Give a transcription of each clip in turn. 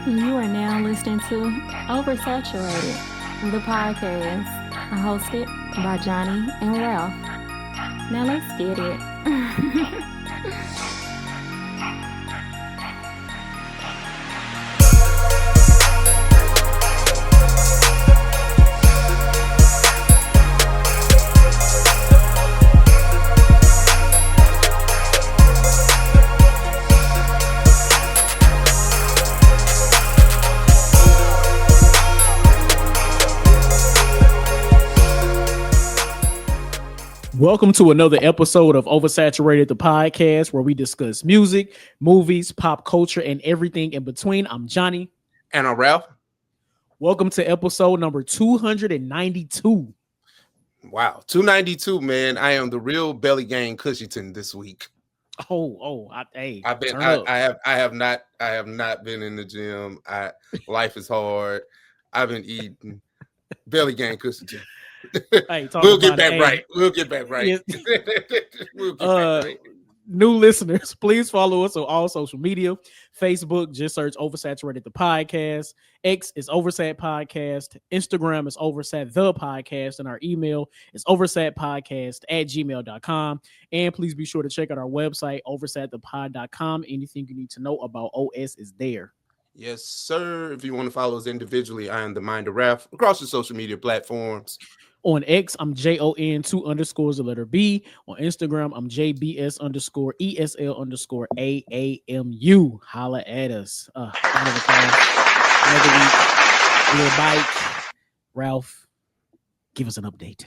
You are now listening to Oversaturated, the podcast, hosted by Johnnie and Ralph. Now let's get it. Welcome to another episode of Oversaturated, the podcast, where we discuss music, movies, pop culture, and everything in between. I'm Johnny. And I'm Ralph. Welcome to episode number 292. Wow, 292, man. I am the real Belly Gang Cushington this week. I've been I have not been in the gym. Life is hard. I've been eating Belly Gang Cushington. Hey, we'll get back right. We'll get back right. Yes. We'll get back right. New listeners, please follow us on all social media. Facebook, just search Oversaturated the podcast. X is Oversat Podcast. Instagram is Oversat the podcast. And our email is oversatpodcast@gmail.com. And please be sure to check out our website, oversatthepod.com. Anything you need to know about OS is there. Yes, sir. If you want to follow us individually, I am the Mind of Ralph across the social media platforms. On X, I'm JON2_B. On Instagram, I'm JBS_ESL_AAMU. Holla at us. Another week. Little bike. Ralph, give us an update.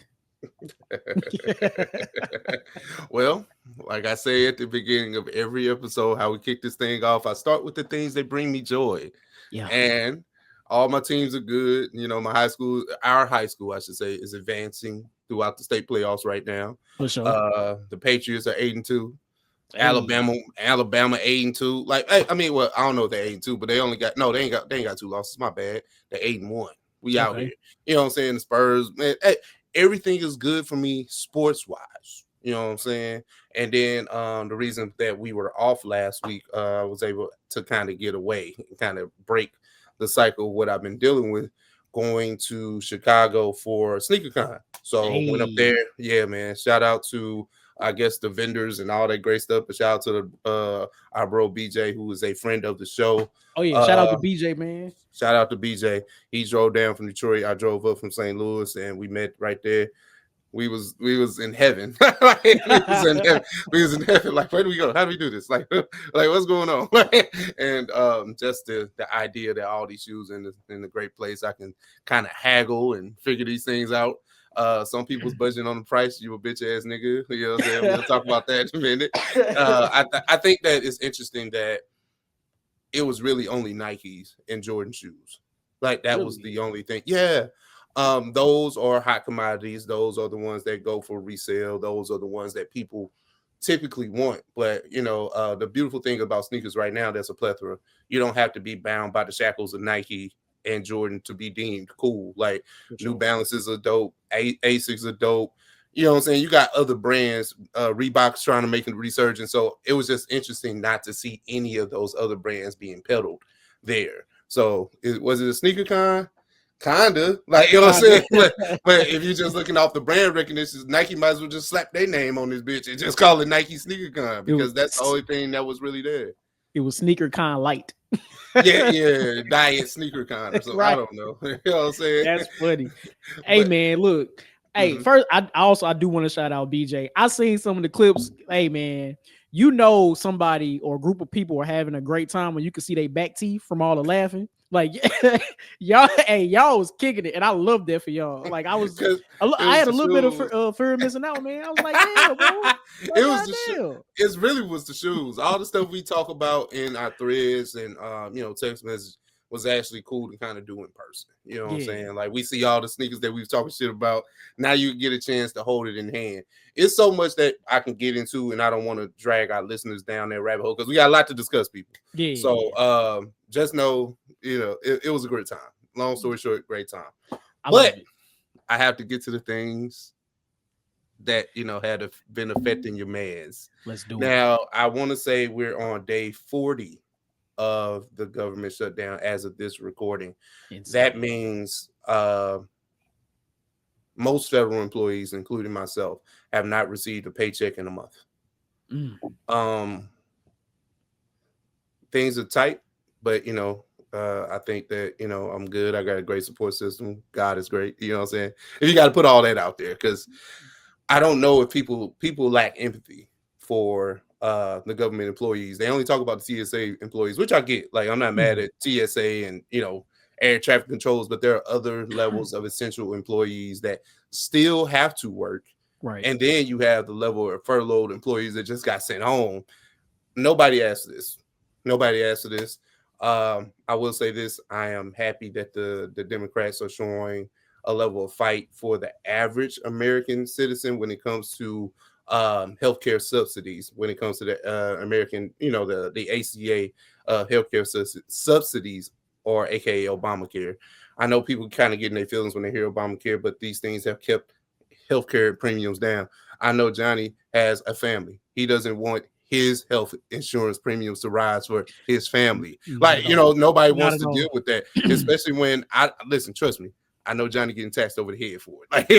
Well, like I say at the beginning of every episode, how we kick this thing off, I start with the things that bring me joy. Yeah. And all my teams are good. You know, our high school, I should say, is advancing throughout the state playoffs right now. For sure. The Patriots are 8-2. Hey. Alabama 8-2. Like, I mean, well, I don't know if they're 8-2, but they ain't got 2 losses. My bad. They're 8-1. We out here. You know what I'm saying? The Spurs, man. Hey, everything is good for me sports wise. You know what I'm saying? And then the reason that we were off last week, I was able to kind of get away and kind of break the cycle of what I've been dealing with, going to Chicago for SneakerCon. So went up there. Yeah, man. Shout out to, I guess, the vendors and all that great stuff. But shout out to our bro BJ, who is a friend of the show. Oh yeah, shout out to BJ, man. Shout out to BJ. He drove down from Detroit. I drove up from St. Louis, and we met right there. We was in heaven. Like, we was in heaven. Like, where do we go? How do we do this? Like what's going on? And just the idea that all these shoes in a great place, I can kind of haggle and figure these things out. Some people's budgeting on the price. You a bitch ass nigga. You know what I'm saying? We'll talk about that in a minute. I think that it's interesting that it was really only Nikes and Jordan shoes. Like that was the only thing. Yeah. Those are hot commodities. Those are the ones that go for resale. Those are the ones that people typically want. But, you know, the beautiful thing about sneakers right now, there's a plethora. You don't have to be bound by the shackles of Nike and Jordan to be deemed cool. Like New Balances are dope. Asics are dope. You know what I'm saying? You got other brands, Reebok's trying to make a resurgence. So it was just interesting not to see any of those other brands being peddled there. So was it a sneaker con? Kinda, like, you know what I'm saying? But if you're just looking off the brand recognition, Nike might as well just slap their name on this bitch and just call it Nike Sneaker Con, because that's the only thing that was really there. It was Sneaker Con Light. yeah, Diet Sneaker Con or something. Right. I don't know. You know what I'm saying? That's funny. Hey, man, look. Hey, first, I do want to shout out BJ. I seen some of the clips. Hey, man, you know somebody or a group of people are having a great time when you can see their back teeth from all the laughing. Like y'all was kicking it, and I loved that for y'all. Like I had a little bit of fear of missing out, man. I was like, damn, bro. It really was the shoes. All the stuff we talk about in our threads and text messages was actually cool to kind of do in person. You know what I'm saying? Like we see all the sneakers that we've talking shit about. Now you get a chance to hold it in hand. It's so much that I can get into, and I don't want to drag our listeners down that rabbit hole because we got a lot to discuss, people. Yeah. So just know, you know, it was a great time. Long story short, great time. But I have to get to the things that, you know, had been affecting your mans. Let's do it. Now, I want to say we're on day 40 of the government shutdown as of this recording. Insane. That means most federal employees, including myself, have not received a paycheck in a month. Things are tight, but I think that I'm good. I got a great support system. God is great. You know what I'm saying? And you got to put all that out there, because I don't know if people lack empathy for the government employees. They only talk about the TSA employees, which I get. Like, I'm not mad at TSA and air traffic controls, but there are other levels of essential employees that still have to work. Right. And then you have the level of furloughed employees that just got sent home. Nobody asked this. I will say this: I am happy that the Democrats are showing a level of fight for the average American citizen when it comes to healthcare subsidies, when it comes to the American, the ACA healthcare subsidies, or AKA Obamacare. I know people kind of getting their feelings when they hear Obamacare, but these things have kept healthcare premiums down. I know Johnny has a family. He doesn't want his health insurance premiums to rise for his family. Nobody wants to deal with that, especially when trust me, I know Johnny getting taxed over the head for it. Like,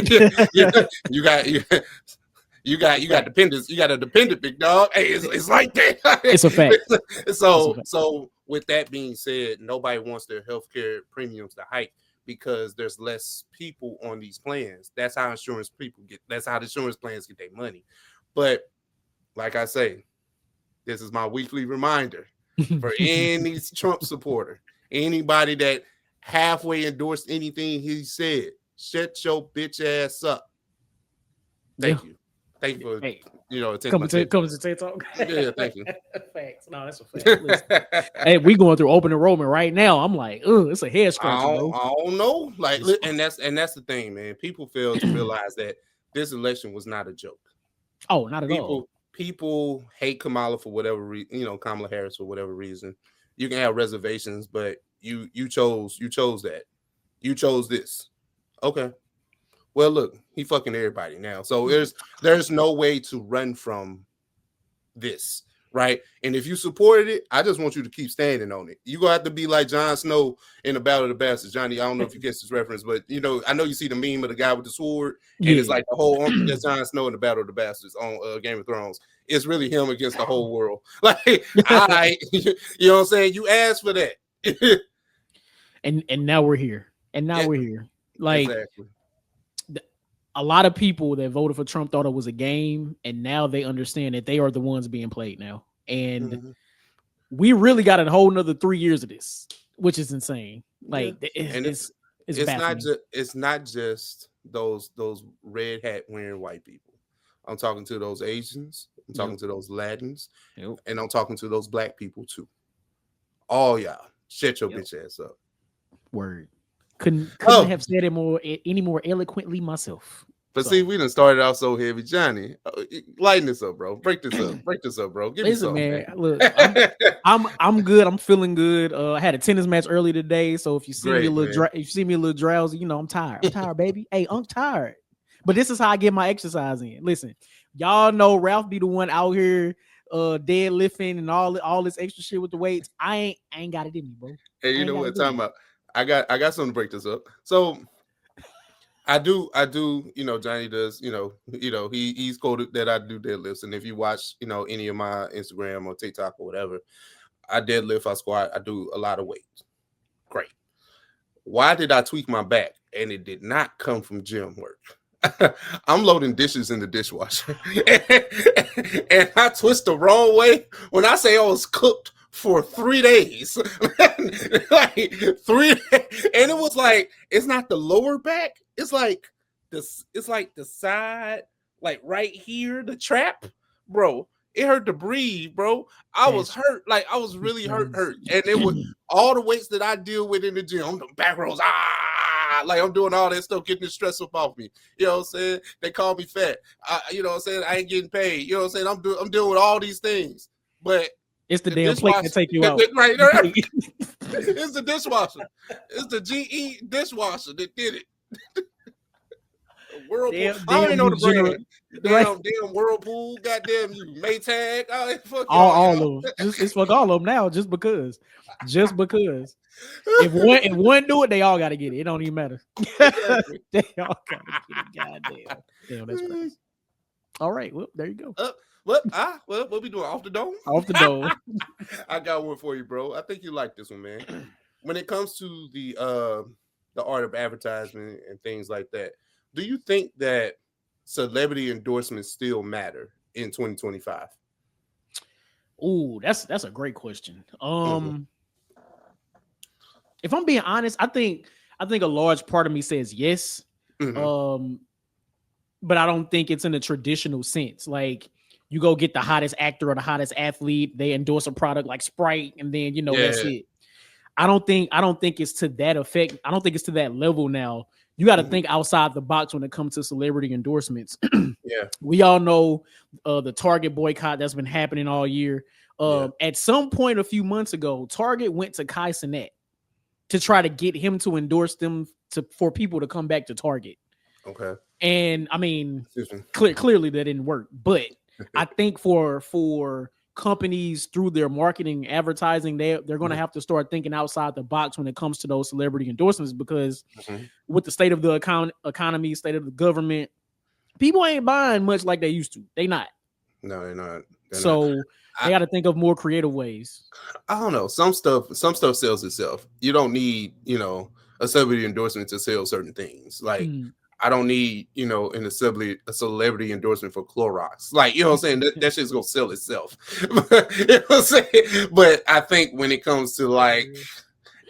you got dependents. You got a dependent, big dog. Hey, it's like that. It's a fact. So with that being said, nobody wants their healthcare premiums to hike because there's less people on these plans. That's how that's how the insurance plans get their money. But like I say, this is my weekly reminder for any Trump supporter, anybody that halfway endorsed anything he said, shut your bitch ass up. Thank you for coming to TikTok. Yeah, thank you. Facts. No, that's a fact. Listen, hey, we going through open enrollment right now. I'm like, it's a head scratcher, bro. I don't know. Like, and that's the thing, man. People fail to realize that this election was not a joke. Oh, not at all. People hate Kamala for whatever reason, Kamala Harris for whatever reason. You can have reservations, but you chose that. You chose this. Okay. Well, look, he fucking everybody now. So there's no way to run from this, right? And if you supported it, I just want you to keep standing on it. You're gonna have to be like Jon Snow in the Battle of the Bastards. Johnny, I don't know if you get this reference, but I know you see the meme of the guy with the sword, and it's like the whole there's Jon Snow in the Battle of the Bastards on Game of Thrones. It's really him against the whole world. Like, you know what I'm saying? You asked for that. and now we're here. We're here. Like, exactly. A lot of people that voted for Trump thought it was a game, and now they understand that they are the ones being played now. And we really got a whole nother 3 years of this, which is insane. Like, it's not just those red hat wearing white people. I'm talking to those Asians. I'm talking to those Latins, and I'm talking to those black people too. All y'all, shut your bitch ass up. Word. Couldn't have said it any more eloquently myself. But see, we done started out so heavy. Johnny, lighten this up, bro. Break this up, bro. Give me something, man. Look, I'm good. I'm feeling good. I had a tennis match early today, so if you see me a little drowsy, I'm tired. I'm tired, baby. Hey, I'm tired. But this is how I get my exercise in. Listen, y'all know Ralph be the one out here deadlifting and all this extra shit with the weights. I ain't got it in me, bro. Hey, you know what I'm talking about? I got something to break this up. So I do, Johnny does, he's quoted that I do deadlifts. And if you watch, any of my Instagram or TikTok or whatever, I deadlift, I squat, I do a lot of weights. Great. Why did I tweak my back? And it did not come from gym work. I'm loading dishes in the dishwasher. And I twist the wrong way. When I say I was cooked for 3 days, like 3 days, and it was like, it's not the lower back, it's like this, it's like the side, like right here, the trap, bro. It hurt to breathe, bro. I was hurt, like I was really hurt, and it was all the weights that I deal with in the gym. I'm doing back rolls, like I'm doing all that stuff, getting the stress up off me. You know what I'm saying? They call me fat. You know what I'm saying? I ain't getting paid. You know what I'm saying? I'm dealing with all these things, but it's the damn plate that take you out. Right. It's the dishwasher. It's the GE dishwasher that did it. Whirlpool. Damn, I don't even know the general, brand. right? Damn Whirlpool. Goddamn you, Maytag. Oh, fuck All y'all. of them. It's fuck all of them now, just because. If one do it, they all got to get it. It don't even matter. Exactly. They all got to get it. Goddamn. Damn, that's crazy. All right, well, there you go. What we doing? Off the dome? Off the dome. I got one for you, bro. I think you like this one, man. When it comes to the art of advertisement and things like that, do you think that celebrity endorsements still matter in 2025? Ooh, that's a great question. If I'm being honest, I think a large part of me says yes. But I don't think it's in a traditional sense. Like you go get the hottest actor or the hottest athlete, they endorse a product like Sprite, and then that's it. I don't think it's to that effect. I don't think it's to that level now. You got to think outside the box when it comes to celebrity endorsements. We all know the Target boycott that's been happening all year. At some point a few months ago, Target went to Kai Cenat to try to get him to endorse them for people to come back to Target. Okay. And I mean, clearly that didn't work. But I think for companies through their marketing, advertising, they're going to have to start thinking outside the box when it comes to those celebrity endorsements, because with the state of the economy, state of the government, people ain't buying much like they used to. They not. No, they're not. They got to think of more creative ways. I don't know. Some stuff sells itself. You don't need, a celebrity endorsement to sell certain things. Like I don't need, a celebrity endorsement for Clorox. Like, you know what I'm saying? That shit's gonna sell itself. You know what I'm saying? But I think when it comes to like,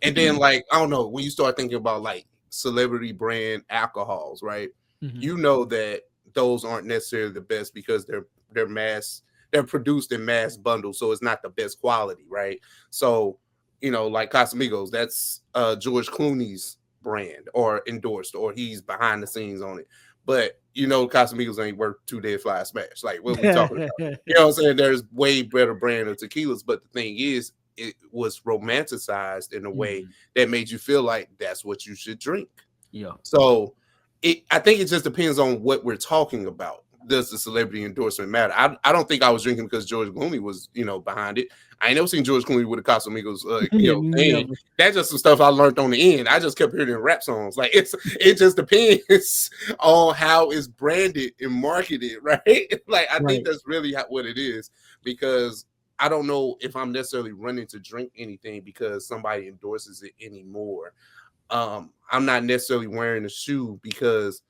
and then like, I don't know, when you start thinking about like celebrity brand alcohols, right? You know that those aren't necessarily the best because they're produced in mass bundles, so it's not the best quality, right? So, like Casamigos, that's George Clooney's brand or endorsed, or he's behind the scenes on it. But Casamigos ain't worth 2 Dead Fly Smash. Like what we talking about? You know what I'm saying? There's way better brand of tequilas, but the thing is, it was romanticized in a way that made you feel like that's what you should drink. Yeah. So I think it just depends on what we're talking about. Does the celebrity endorsement matter? I don't think I was drinking because George Clooney was, behind it. I ain't never seen George Clooney with a Casamigos, thing. That's just some stuff I learned on the end. I just kept hearing it in rap songs. Like it just depends on how it's branded and marketed, right? Like I think that's really what it is, because I don't know if I'm necessarily running to drink anything because somebody endorses it anymore. I'm not necessarily wearing a shoe because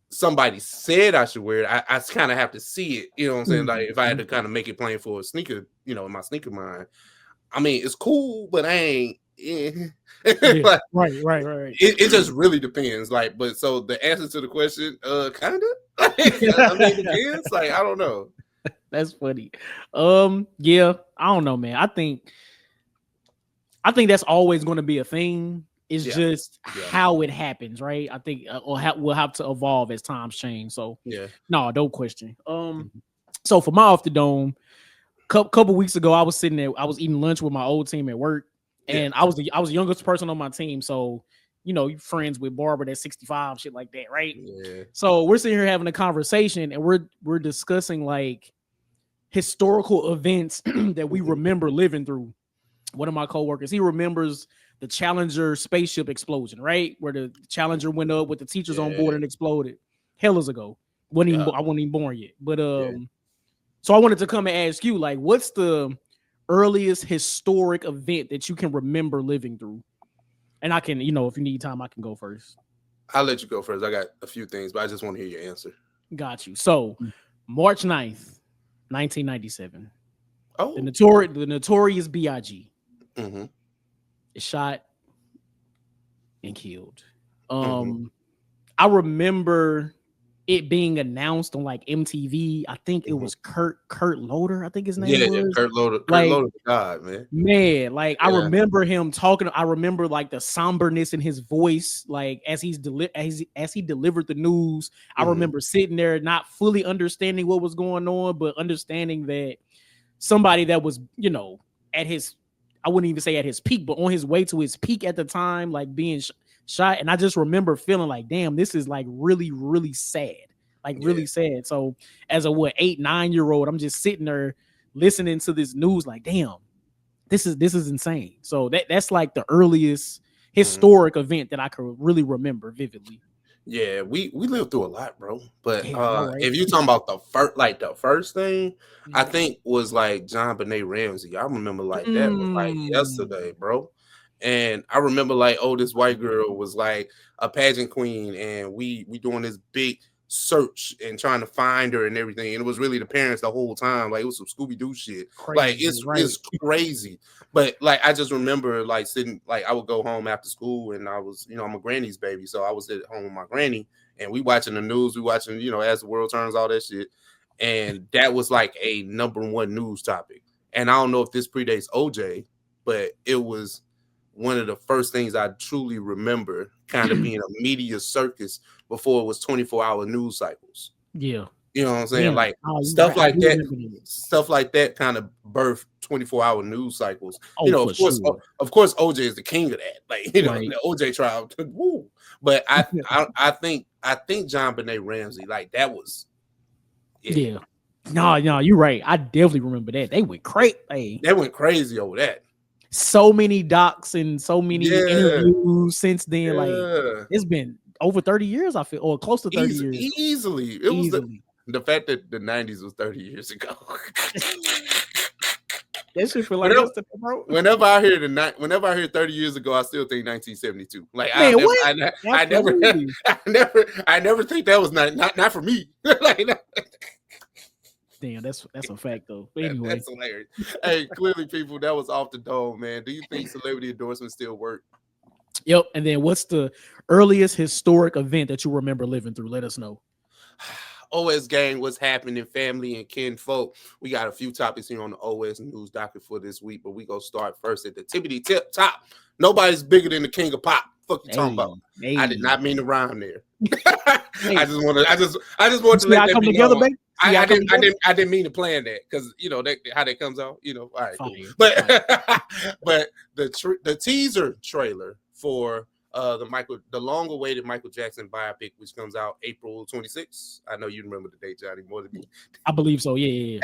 somebody said I should wear it. I kind of have to see it, you know what I'm saying? Like if I had to kind of make it plain for a sneaker, in my sneaker mind, I mean, it's cool, but I ain't. Like, right. It just really depends. Like, but so the answer to the question, kind of. I mean, it depends. Like, I don't know. That's funny. Yeah, I don't know, man. I think that's always going to be a thing. It's just how it happens, right? I think we'll have to evolve as times change. So no, dope question. So for my off the dome, couple weeks ago, I was sitting there, I was eating lunch with my old team at work, and I was the youngest person on my team. So you friends with Barbara that's 65, shit like that, right? Yeah. So we're sitting here having a conversation, and we're discussing like historical events that we remember living through. One of my coworkers, he remembers the Challenger spaceship explosion, right? Where the Challenger went up with the teachers on board and exploded. Hellas ago. I wasn't even born yet. But so I wanted to come and ask you, like, what's the earliest historic event that you can remember living through? And I can, if you need time, I can go first. I'll let you go first. I got a few things, but I just want to hear your answer. Got you. So March 9th, 1997. Oh. The notorious B.I.G. is shot and killed. I remember it being announced on like MTV. I think it was Kurt Loder, I think his name was. Yeah, Kurt Loder. Like, Kurt Loder, God, man. Man, like I remember him talking. I remember like the somberness in his voice, like as he delivered the news. I remember sitting there not fully understanding what was going on, but understanding that somebody that was, at his, I wouldn't even say at his peak, but on his way to his peak at the time, like being shot, and I just remember feeling like, damn, this is like really, really sad, like really sad. So as a 8-9-year-old, I'm just sitting there listening to this news, like, damn, this is insane. So that's like the earliest historic event that I could really remember vividly. Yeah, we lived through a lot, bro. But Yeah, I know, right? if you're talking about the first thing, I think was like John Benet Ramsey. I remember like that was like yesterday, bro. And I remember like, oh, this white girl was like a pageant queen, and we doing this big search and trying to find her and everything. And it was really the parents the whole time. Like it was some Scooby-Doo shit. Crazy, like it's crazy. But like I just remember like sitting, like I would go home after school, and I was, I'm a granny's baby, so I was at home with my granny, and we watching the news, we watching, As the World Turns, all that shit. And that was like a #1 news topic. And I don't know if this predates OJ, but it was one of the first things I truly remember kind of being a media circus before it was 24-hour news cycles. Yeah. You know what I'm saying? Like stuff like that kind of birthed 24-hour news cycles. Of course, OJ is the king of that. Like, the OJ trial. Woo. But I think John Benet Ramsey, like that was yeah. No, you're right. I definitely remember that. They went crazy. They went crazy over that. So many docs and so many interviews since then. Like it's been over 30 years, I feel, or close to 30 years. Easily. It was the fact that the 90s was 30 years ago. That shit feel like yesterday, bro. Whenever I hear 30 years ago, I still think 1972. Like man, I never think that was not for me. Like, damn, that's a fact though. But anyway, that's hilarious. Hey, clearly, people, that was off the dome, man. Do you think celebrity endorsements still work? Yep. And then what's the earliest historic event that you remember living through? Let us know. OS gang, what's happening, family and kinfolk? We got a few topics here on the OS news docket for this week, but we gonna start first at the tippity tip top. Nobody's bigger than the king of pop. Fuck you talking about? I did not mean to rhyme there. I just want to let that be together, baby. I didn't mean to plan that because how that comes out. All right, cool. But the teaser trailer for the long-awaited Michael Jackson biopic, which comes out April 26th. I know you remember the date, Johnny, more than me. I believe so. Yeah.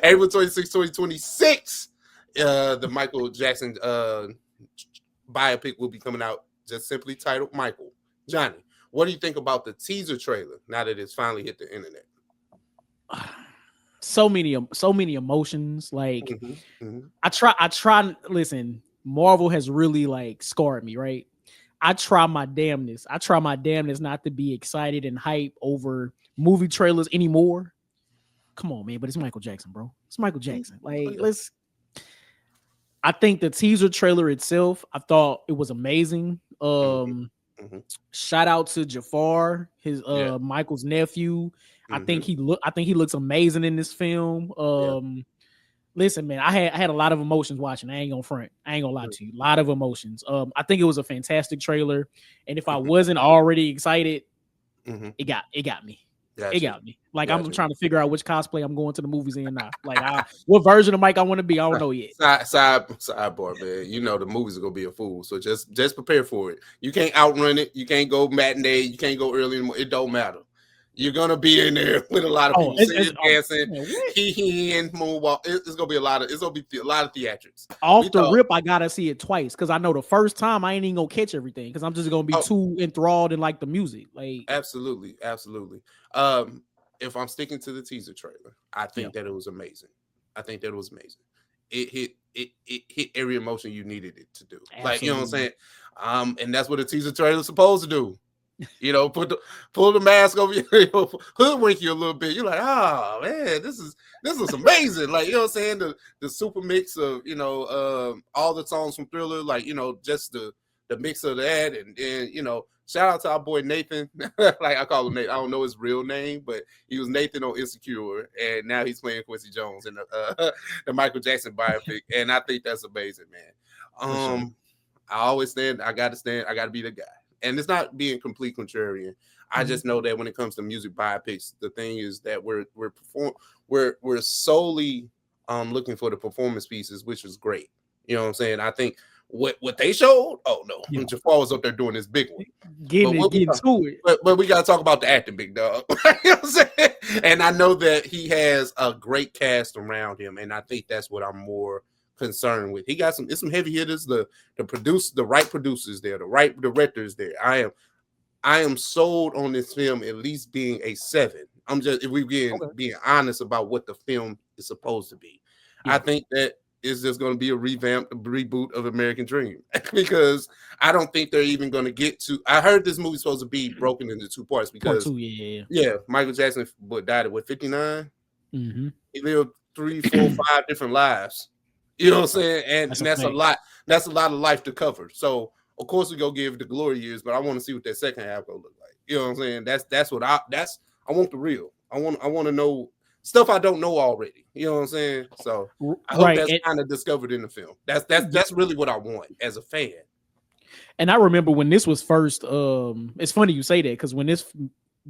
April 26, 2026. The Michael Jackson biopic will be coming out, just simply titled Michael. Johnny, what do you think about the teaser trailer now that it's finally hit the internet? So many emotions. Like I try. Listen, Marvel has really like scarred me, right? I try my damnness not to be excited and hype over movie trailers anymore. Come on, man, but it's Michael Jackson, bro. It's Michael Jackson. Like, I think the teaser trailer itself, I thought it was amazing. Shout out to Jafar, his Michael's nephew. I think he looks amazing in this film. Listen, man, I had a lot of emotions watching. I ain't gonna front. I ain't gonna lie to you. A lot of emotions. I think it was a fantastic trailer. And if I wasn't already excited, it got me. It got me. Like I'm trying to figure out which cosplay I'm going to the movies in now. Like what version of Mike I want to be, I don't know yet. Sidebar, man. The movies are gonna be a fool. So just prepare for it. You can't outrun it. You can't go matinee. You can't go early in the morning. It don't matter. You're gonna be in there with a lot of people dancing, and moonwalk. It's gonna be a lot of theatrics. Off the rip, I gotta see it twice because I know the first time I ain't even gonna catch everything because I'm just gonna be too enthralled in like the music. Like absolutely. If I'm sticking to the teaser trailer, I think that it was amazing. It hit every emotion you needed it to do. Absolutely. Like, you know what I'm saying? And that's what a teaser trailer is supposed to do. Pull the mask over you, hoodwink you a little bit. You're like, oh man, this is amazing. Like, you know what I'm saying? The super mix of all the songs from Thriller, like just the mix of that, and shout out to our boy Nathan. Like I call him Nathan. I don't know his real name, but he was Nathan on Insecure, and now he's playing Quincy Jones in the Michael Jackson biopic, and I think that's amazing, man. I always stand. I got to be the guy. And it's not being complete contrarian. I just know that when it comes to music biopics, the thing is that we're solely looking for the performance pieces, which is great. You know what I'm saying? I think what they showed. Oh no, Yeah. Jafar was up there doing this big one. Getting to it. But we gotta talk about the acting, big dog. You know what I'm saying? And I know that he has a great cast around him, and I think that's what I'm more concerned with. He got some heavy hitters, the right producers there, the right directors there. I am sold on this film at least being a 7. I'm just, if we being honest about what the film is supposed to be. Yeah. I think that it's just going to be a reboot of American Dream because I don't think they're even going to get to. I heard this movie's supposed to be broken into 2 parts because Part 2, yeah, Michael Jackson died at 59. Mm-hmm. He lived 3, 4, 5 different lives. You know what I'm saying? And that's a lot. That's a lot of life to cover. So of course we go give the glory years, but I want to see what that second half gonna look like. You know what I'm saying? That's what I want the real. I want to know stuff I don't know already. You know what I'm saying? So I hope that's kind of discovered in the film. That's really what I want as a fan. And I remember when this was first. It's funny you say that because when this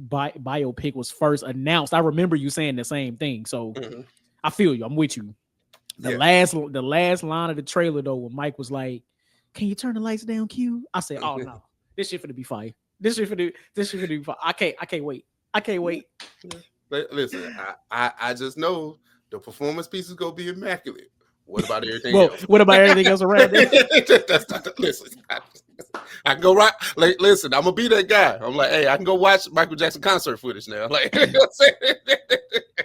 biopic was first announced, I remember you saying the same thing. So I feel you. I'm with you. The last line of the trailer though, when Mike was like, "Can you turn the lights down, Q?" I said, "Oh no, this shit finna be fire. This shit finna be fire. I can't wait. I can't wait." Listen, I just know the performance piece is gonna be immaculate. What about everything else? What about everything else around it? Listen, I can go right. Like, listen, I'm gonna be that guy. I'm like, hey, I can go watch Michael Jackson concert footage now. Like, you know what I'm saying?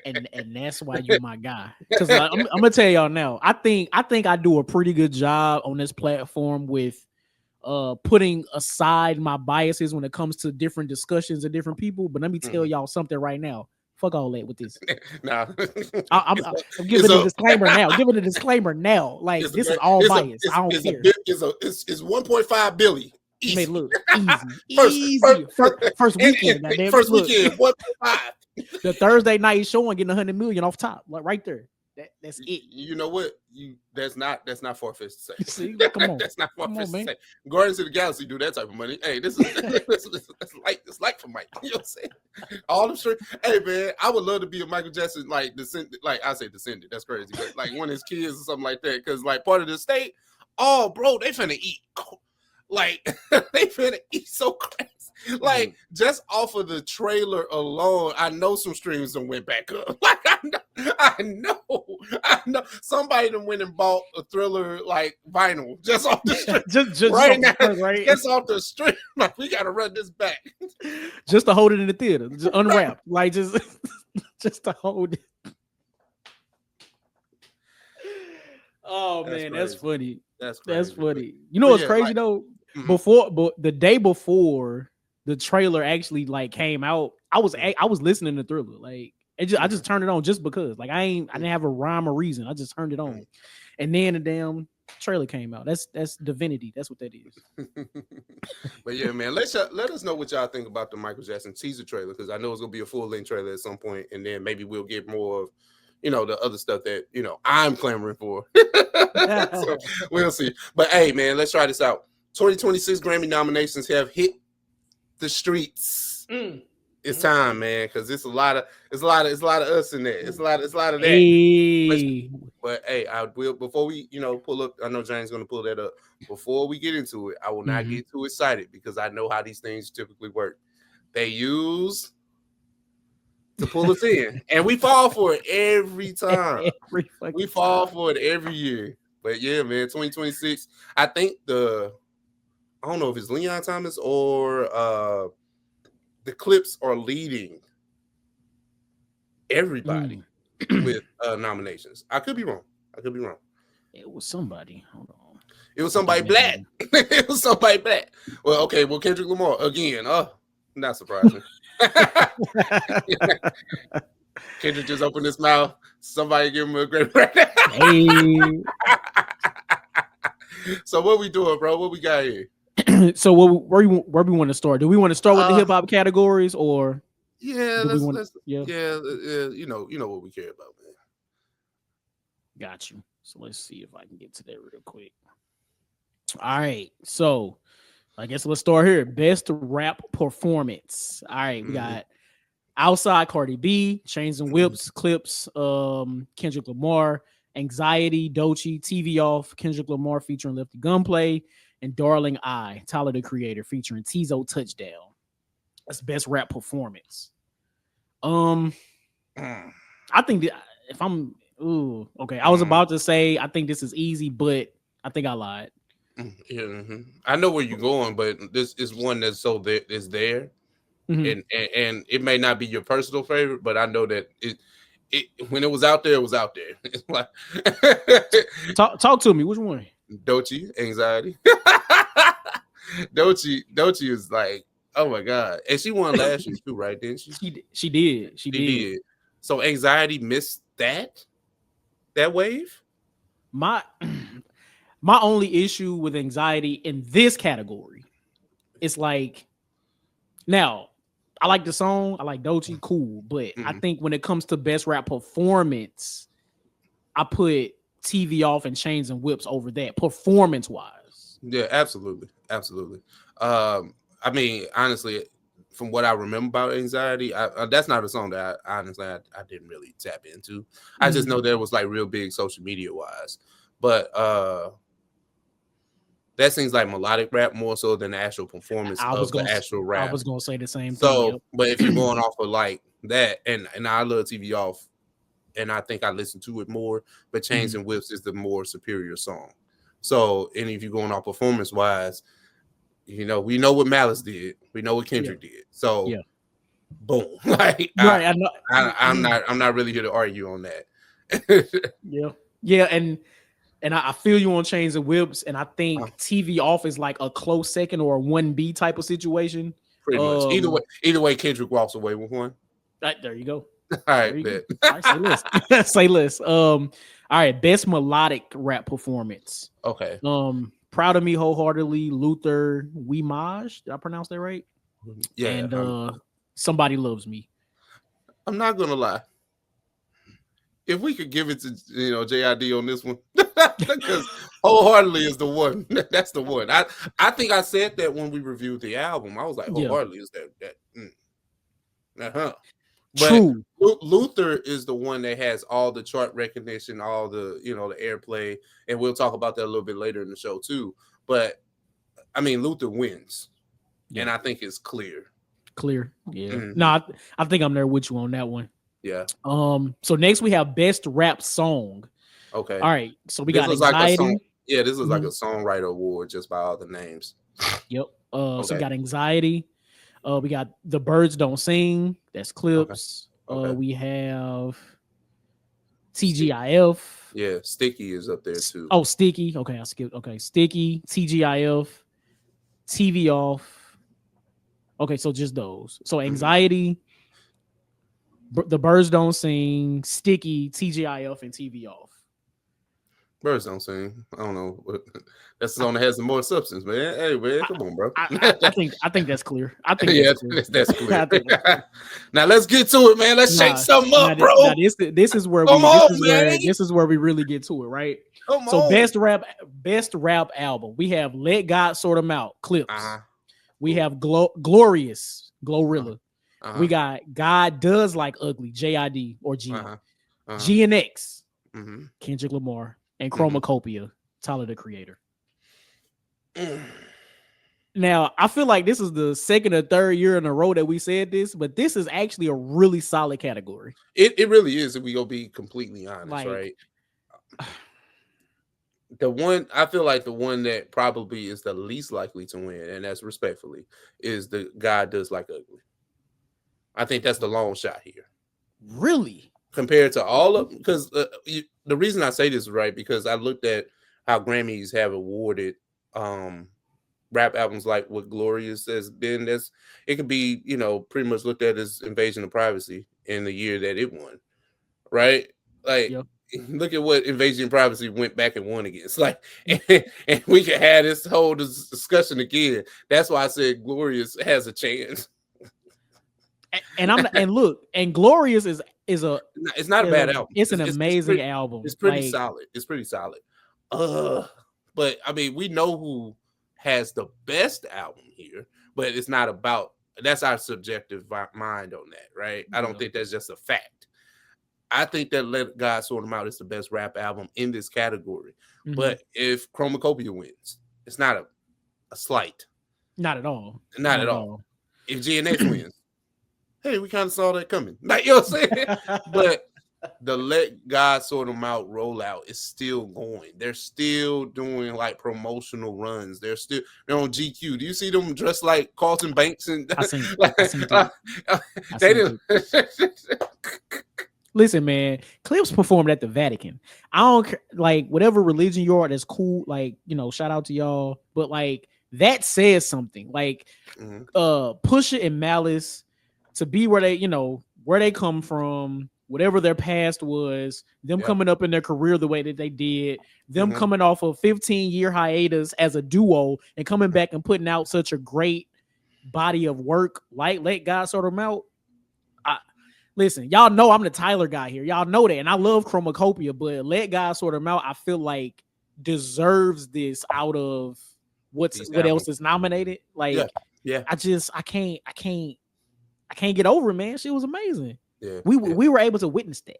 and that's why you're my guy. Because I'm gonna tell y'all now. I think I do a pretty good job on this platform with putting aside my biases when it comes to different discussions of different people. But let me tell y'all something right now. Fuck all that with this. Nah. I'm giving a disclaimer now. Giving a disclaimer now. Like this is all bias. I don't care. It's 1.5 billion. Easy. May look easy. First weekend. First weekend. 1.5. The Thursday night showing getting 100 million off top, like right there. That's it. You know what? That's not far-fetched to say. See, come on. That's not far-fetched to say. Guardians of the Galaxy do that type of money. Hey, this is it's like for Mike. You know what I'm saying? All the straight. Hey man, I would love to be a Michael Jackson descendant. Like I say descendant. That's crazy, but like one of his kids or something like that. Because like part of the state. Oh, bro, they finna eat. Like they finna eat so crazy. Like just off of the trailer alone, I know some streams done went back up. Like I know somebody done went and bought a Thriller like vinyl just off the street. just right now, right? Just off the street. Like we gotta run this back. Just to hold it in the theater, just unwrapped, like just to hold it. Oh man, that's funny. That's funny. You know what's crazy though? The day before the trailer actually like came out, I was listening to Thriller. Like I just turned it on just because. Like I didn't have a rhyme or reason. I just turned it on. And then the damn trailer came out. That's divinity. That's what that is. But yeah, man, let us know what y'all think about the Michael Jackson teaser trailer, because I know it's gonna be a full-length trailer at some point, and then maybe we'll get more of the other stuff that I'm clamoring for. So we'll see. But hey, man, let's try this out. 2026 Grammy nominations have hit the streets. It's time, man, because it's a lot of us in there. It's a lot of that. Hey. But hey, I will before we pull up. I know James gonna pull that up. Before we get into it, I will not get too excited because I know how these things typically work. They use to pull us in, and we fall for it every time. We fall for it every year. But yeah, man, 2026. I think I don't know if it's Leon Thomas or the Clips are leading everybody with nominations. I could be wrong. It was somebody. Hold on. It was somebody black. It was somebody black. Well, okay. Well, Kendrick Lamar again. Not surprising. Kendrick just opened his mouth. Somebody give him a great record. Hey. So what we doing, bro? What we got here? So where we want to start? Do we want to start with the hip hop categories or? Yeah, you know what we care about, man. Got you. So let's see if I can get to that real quick. All right, so I guess let's start here. Best rap performance. All right, we got Outside Cardi B, Chains and Whips, Clips, Kendrick Lamar, Anxiety, Doechii, TV Off, Kendrick Lamar featuring Lefty Gunplay, and Darling I, Tyler the Creator featuring Tizo Touchdown. That's best rap performance. I think that if I'm okay, I was about to say I think this is easy, but I think I lied. I know where you're going, but this is one that's is there, and it may not be your personal favorite, but I know that it when it was out there, it was out there. It's like talk to me. Which one? Doechii, Anxiety. Doechii is like, oh my god, and she won last year too, right? Didn't she? She did. So Anxiety missed that wave. My only issue with Anxiety in this category, it's like, now I like the song, I like Doechii, cool, but I think when it comes to best rap performance, I put TV Off and Chains and Whips over that performance wise. Yeah, absolutely. I mean, honestly, from what I remember about Anxiety, that's not a song that I didn't really tap into. I just know there was like real big social media wise, but that seems like melodic rap more so than the actual performance of the actual rap. I was gonna say the same thing. So, but if you're going off of like that, and I love TV Off, and I think I listen to it more, but Chains and Whips is the more superior song. So, and if you're going off performance wise, you know, we know what Malice did, we know what Kendrick did. So, boom, like right. I know. I'm not really here to argue on that. yeah, and I feel you on Chains and Whips, and I think TV Off is like a close second or a 1B type of situation. Pretty much. Either way, Kendrick walks away with one. Right, there you go. All right, bet. All right, say less. Say less. All right, best melodic rap performance. Okay. Proud of Me Wholeheartedly, Luther, We Maj. Did I pronounce that right? Yeah. And Somebody Loves Me. I'm not gonna lie. If we could give it to JID on this one, because Wholeheartedly is the one. That's the one. I think I said that when we reviewed the album. I was like, Wholeheartedly is that. But True. Luther is the one that has all the chart recognition, all the the airplay, and we'll talk about that a little bit later in the show too. But I mean, Luther wins, and I think it's clear. Yeah. No, I think I'm there with you on that one. Yeah. So next we have best rap song. Okay. All right. So we got Anxiety. This is like a songwriter award just by all the names. Yep. So we got Anxiety. We got The Birds Don't Sing. That's Clips. Okay. We have TGIF. Yeah, Sticky is up there too. Oh, Sticky. Okay, I skipped. Okay, Sticky, TGIF, TV Off. Okay, so just those. So Anxiety, The Birds Don't Sing, Sticky, TGIF, and TV Off. Birds Don't Sing. I don't know. That's the song that has some more substance, man. Hey, man, come on, bro. I think that's clear. I think that's clear. Now let's get to it, man. Let's shake something up, bro. This is where this is where we really get to it, right? So best rap album. We have Let God Sort 'Em Out, Clips. We have Glorious, Glorilla. We got God Does Like Ugly, JID or G. GNX, Kendrick Lamar, and Chromacopia, Tyler the Creator. Now, I feel like this is the second or third year in a row that we said this, but this is actually a really solid category. It really is, if we go be completely honest, right? I feel like the one that probably is the least likely to win, and that's respectfully, is the God Does Like Ugly. I think that's the long shot here. Really? Compared to all of them, because the reason I say this is right, because I looked at how Grammys have awarded rap albums like what Glorious has been. It could be, pretty much looked at as invasion of privacy in the year that it won, right? Like, look at what Invasion of Privacy went back and won against. Like, and we can have this whole discussion again. That's why I said Glorious has a chance. And Glorious is it's not a bad album. It's an amazing album. It's pretty solid. It's pretty solid. But I mean, we know who has the best album here, but it's not about. That's our subjective mind on that, right? I don't think that's just a fact. I think that Let God Sort 'Em Out is the best rap album in this category. Mhm. But if Chromacopia wins, it's not a slight. Not at all. Not at all. If GNX wins, hey, we kind of saw that coming. Like, you know what I'm saying? But the Let God Sort 'Em Out rollout is still going. They're still doing like promotional runs. They're on GQ. Do you see them dressed like Carlton Banks? And I seen they didn't. Listen, man, Clips performed at the Vatican. I don't care, like whatever religion you are, that's cool. Like, you know, shout out to y'all. But like that says something. Like Pusha and Malice to be where they, you know, where they come from, whatever their past was, them coming up in their career the way that they did, them coming off a 15-year hiatus as a duo and coming back and putting out such a great body of work, like Let God Sort 'Em Out. Listen, y'all know I'm the Tyler guy here. Y'all know that. And I love Chromacopia, but Let God Sort 'Em Out, I feel like deserves this out of what else is nominated. Like, I can't get over it, man. She was amazing. Yeah, we were able to witness that.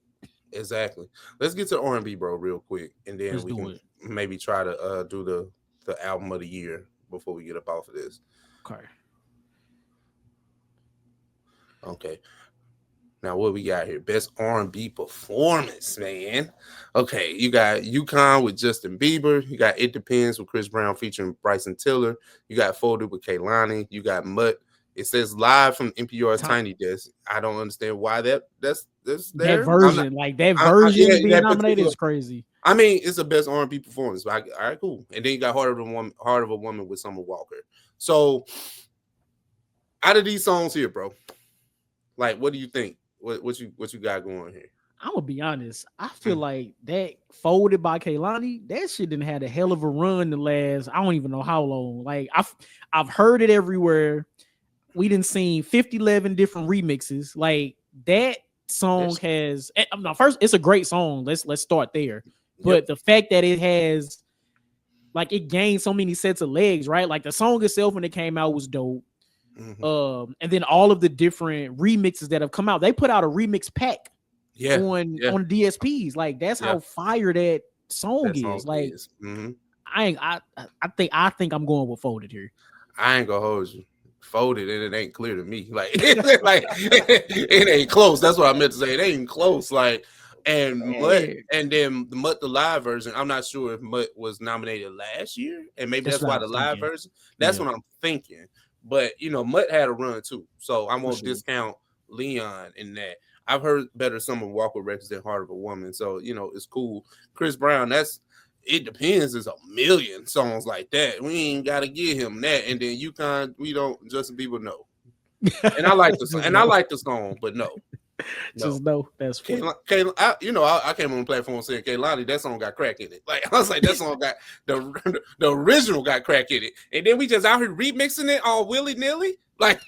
Exactly. Let's get to R&B, bro, real quick, and then we can maybe try to do the album of the year before we get up off of this. Okay. Now what we got here? Best R&B performance, man. Okay, you got UConn with Justin Bieber. You got It Depends with Chris Brown featuring Bryson Tiller. You got Folded with Kehlani. You got Mutt. It says live from NPR's Tiny Desk. I don't understand why that's there. That version, being nominated is crazy. I mean, it's the best R&B performance. But all right, cool. And then you got Heart of a Woman with Summer Walker. So out of these songs here, bro, like, what do you think? What you got going here? I'm gonna be honest. I feel like that Folded by Kehlani, that shit didn't have a hell of a run the last, I don't even know how long. Like I've heard it everywhere. We didn't see 11 different remixes. Like that song has first, it's a great song. Let's start there. But the fact that it has, like, it gained so many sets of legs, right? Like the song itself when it came out was dope. And then all of the different remixes that have come out, they put out a remix pack on DSPs. Like that's how fire that song is. Like I think I'm going with Folded here. I ain't gonna hold you. Folded, and it ain't clear to me. Like it ain't close. That's what I meant to say. It ain't close. Like Mutt, and then the Mutt the live version. I'm not sure if Mutt was nominated last year, and maybe that's why the live version. That's what I'm thinking. But, you know, Mutt had a run, too. So I won't discount Leon in that. I've heard better Summer Walker records than Heart of a Woman. So, you know, it's cool. Chris Brown, It Depends is a million songs like that. We ain't got to give him that. And then Justin Bieber, no. And I like the song. And I like the song, but no. Just no, that's I came on the platform saying Kehlani, that song got crack in it. Like I was like, that song got the original got crack in it, and then we just out here remixing it all willy nilly. Like,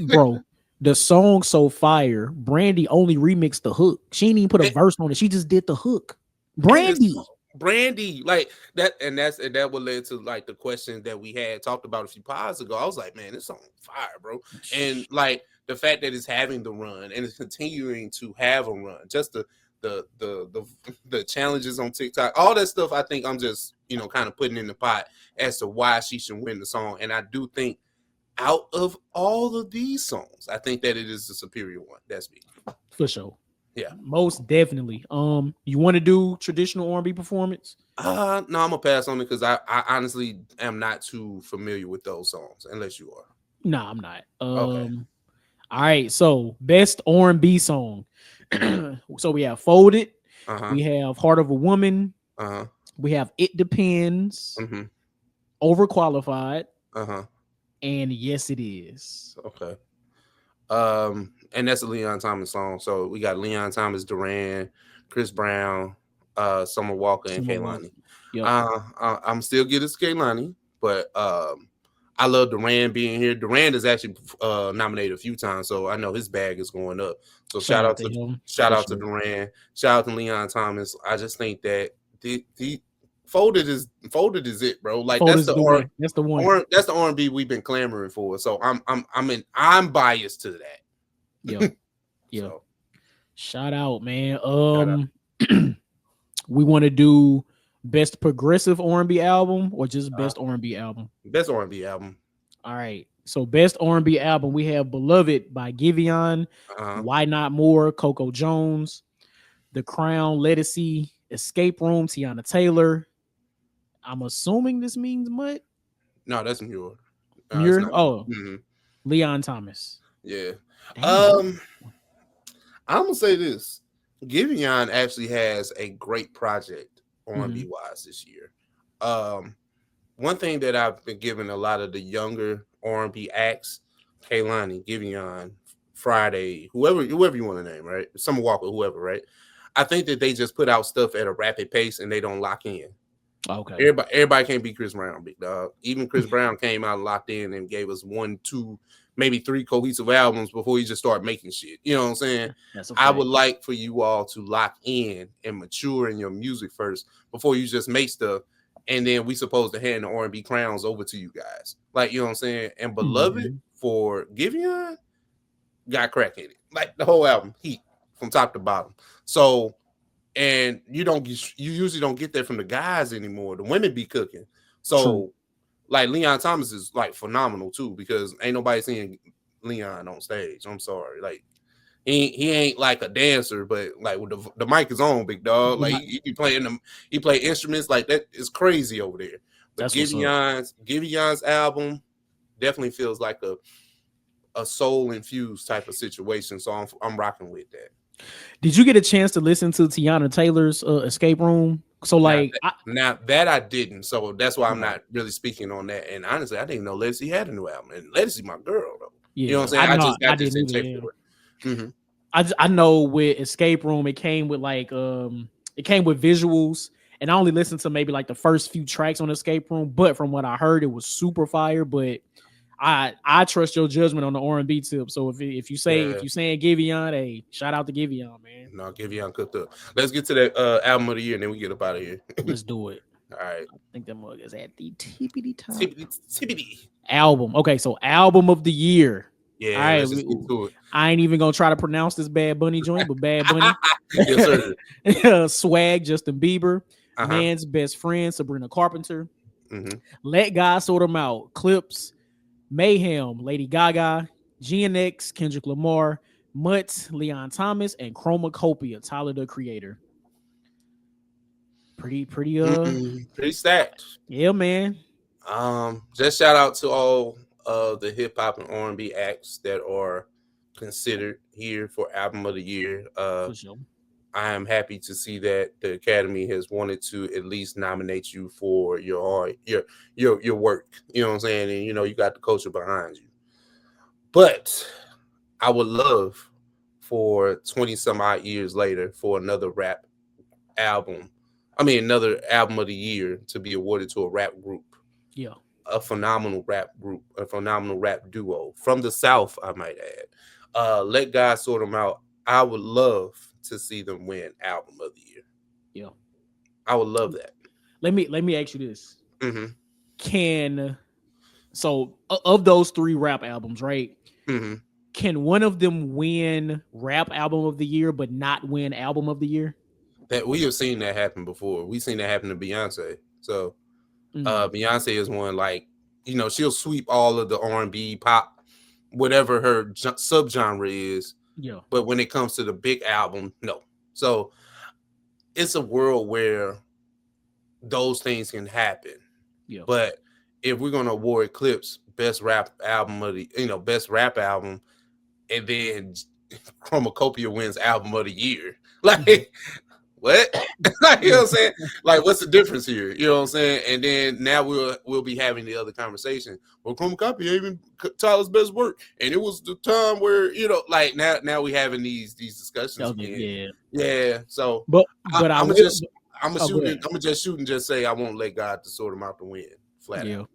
bro, the song so fire. Brandy only remixed the hook. She didn't even put a verse on it. She just did the hook. Brandy, like that, and that would lead to like the question that we had talked about a few pods ago. I was like, man, this song fire, bro, and like. The fact that it's having the run and it's continuing to have a run, just the challenges on TikTok, all that stuff. I think I'm just kind of putting in the pot as to why she should win the song. And I do think out of all of these songs, I think that it is the superior one. That's me for sure. Yeah, most definitely. You want to do traditional R&B performance? No, I'm gonna pass on it because I honestly am not too familiar with those songs. Unless you are. No, I'm not. Okay. All right, so best R&B song. So we have Folded, we have Heart of a Woman, we have It Depends, Overqualified, and Yes It Is. Okay. And that's a Leon Thomas song. So we got Leon Thomas, Duran, Chris Brown, Summer Walker, and Kehlani. Yep. I'm still getting Kehlani, but I love Duran being here. Duran is actually nominated a few times, so I know his bag is going up. So shout out to Duran. Shout out to Leon Thomas. I just think that the Folded is it, bro. Like that's the one. That's the R&B we've been clamoring for. So I'm biased to that. Yeah. Yeah. Shout out, man. Shout out. We want to do best progressive R&B album or just Uh, best R&B album. best R&B album. All right. So best R&B album, we have Beloved by Giveon, Uh-huh. Why Not More, Coco Jones, The Crown, Lettucey, Escape Room, Tiana Taylor. I'm assuming this means Mutt. No, that's Muir. It's Muir. not. Oh, Hmm. Leon Thomas. Yeah. Damn. I'm gonna say this. Giveon actually has a great project R&B wise this year. One thing that I've been giving a lot of the younger R&B acts, Kaylani, Giveon, Friday, whoever you want to name, right? Summer Walker, whoever, right? I think that they just put out stuff at a rapid pace and they don't lock in. Okay. Everybody can't be Chris Brown, big dog. Even Chris Brown came out locked in and gave us 1, 2, maybe 3 cohesive albums before he just started making shit. You know what I'm saying? I would like for you all to lock in and mature in your music first before you just make stuff. And then we supposed to hand the R&B crowns over to you guys. Like, you know what I'm saying? And Beloved for Giveon got crack in it. Like the whole album, heat from top to bottom. So, and you usually don't get that from the guys anymore. The women be cooking. So, true. Like Leon Thomas is like phenomenal too, because ain't nobody seeing Leon on stage. I'm sorry. Like he ain't like a dancer, but like the mic is on, big dog. Like he play instruments like that is crazy over there. But Giveon's album definitely feels like a soul infused type of situation. So I'm rocking with that. Did you get a chance to listen to Tiana Taylor's Escape Room? So like now that I didn't, so that's why I'm not really speaking on that. And honestly, I didn't know Lettucey had a new album. And Lettucey my girl though. Yeah, you know what I'm saying? I just got this intake for it. I know with Escape Room, it came with like it came with visuals, and I only listened to maybe like the first few tracks on Escape Room. But from what I heard, it was super fire. But I trust your judgment on the R&B tip. So if you saying Giveon, hey, shout out to Giveon, man. No, Giveon cooked up. Let's get to that album of the year, and then we get up out of here. Let's do it. All right. I think that mug is at the tippity top. Tippity. Album. Okay, so album of the year. Yeah, all right, let's just get to it. I ain't even gonna try to pronounce this Bad Bunny joint, but Bad Bunny. Yes, sir. Swag, Justin Bieber. Man's Best Friend, Sabrina Carpenter. Let God Sort 'Em Out, Clips. Mayhem, Lady Gaga. GNX, Kendrick Lamar. Mutt, Leon Thomas, and Chromacopia, Tyler the Creator. Pretty stacked. Yeah, man. Just shout out to all of the hip hop and R&B acts that are considered here for album of the year. For sure. I am happy to see that the Academy has wanted to at least nominate you for your work. You know what I'm saying? And you know you got the culture behind you. But I would love for 20 some odd years later for another album of the year to be awarded to a rap group. Yeah. A phenomenal rap group, a phenomenal rap duo from the South, I might add. Let God Sort 'Em Out. I would love to see them win album of the year. Yeah. I would love that. Let me ask you this. So of those 3 rap albums, right? Can one of them win rap album of the year but not win album of the year? That we have seen that happen before. We've seen that happen to Beyonce. So Beyonce is one, like, you know, she'll sweep all of the R&B, pop, whatever her subgenre is. Yeah. But when it comes to the big album, no. So it's a world where those things can happen. Yeah. But if we're gonna award Clips best rap album best rap album, and then Chromacopia wins album of the year, like what? Like, you know what I'm saying? Like, what's the difference here? You know what I'm saying? And then now we'll be having the other conversation. Well, Chromacopia even Tyler's best work, and it was the time where, you know, like now we having these discussions. Yeah. So, but I'm gonna just shoot and just say I won't let God to sort them out to win. Flat out.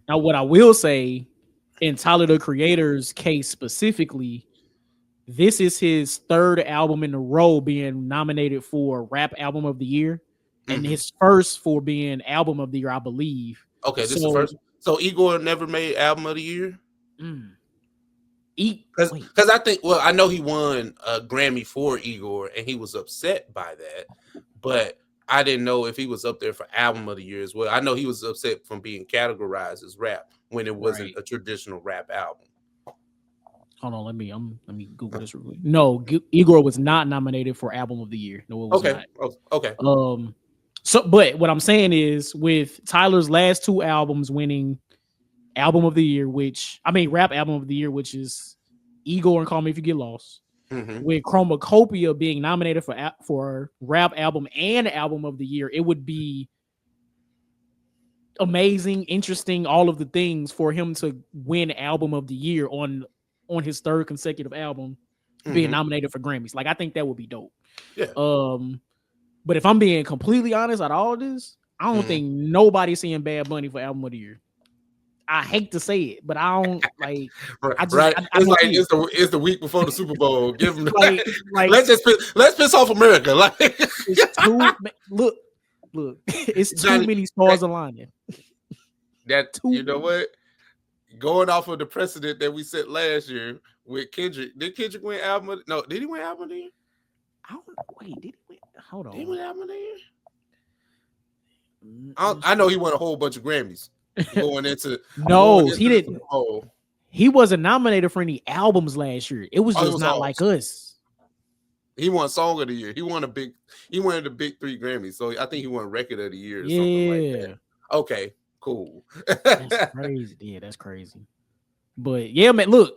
Now, what I will say, in Tyler the Creator's case specifically, this is his 3rd album in a row being nominated for Rap Album of the Year, and his first for being Album of the Year, I believe. Okay, this is the first. So Igor never made Album of the Year. Because I think, well, I know he won a Grammy for Igor, and he was upset by that, but I didn't know if he was up there for album of the year as well. I know he was upset from being categorized as rap when it wasn't a traditional rap album. Hold on, let me Google this real quick. No, Igor was not nominated for album of the year. No, it was not. Okay. So, but what I'm saying is, with Tyler's last two albums winning album of the year, rap album of the year, which is Igor and Call Me If You Get Lost, with Chromacopia being nominated for rap album and album of the year, it would be amazing, interesting, all of the things for him to win album of the year on his third consecutive album, being nominated for Grammys. Like, I think that would be dope. Yeah. But if I'm being completely honest, out of all this, I don't think nobody's seeing Bad Bunny for album of the year. I hate to say it, but I don't like. It's the week before the Super Bowl. Give them let's piss off America. Like, it's look, it's Johnny, too many stars aligning. You know what? Going off of the precedent that we set last year with Kendrick, did Kendrick win album? Did he win album of the year? I don't know. Wait, did he win? Hold on. Did he win album of the year? I know he won a whole bunch of Grammys going into. He didn't. He wasn't nominated for any albums last year. It was just not like us. He won Song of the Year. He won the big 3 Grammys. So I think he won Record of the Year or something like that. Okay. Cool. That's crazy. Yeah, that's crazy. But yeah, man, look,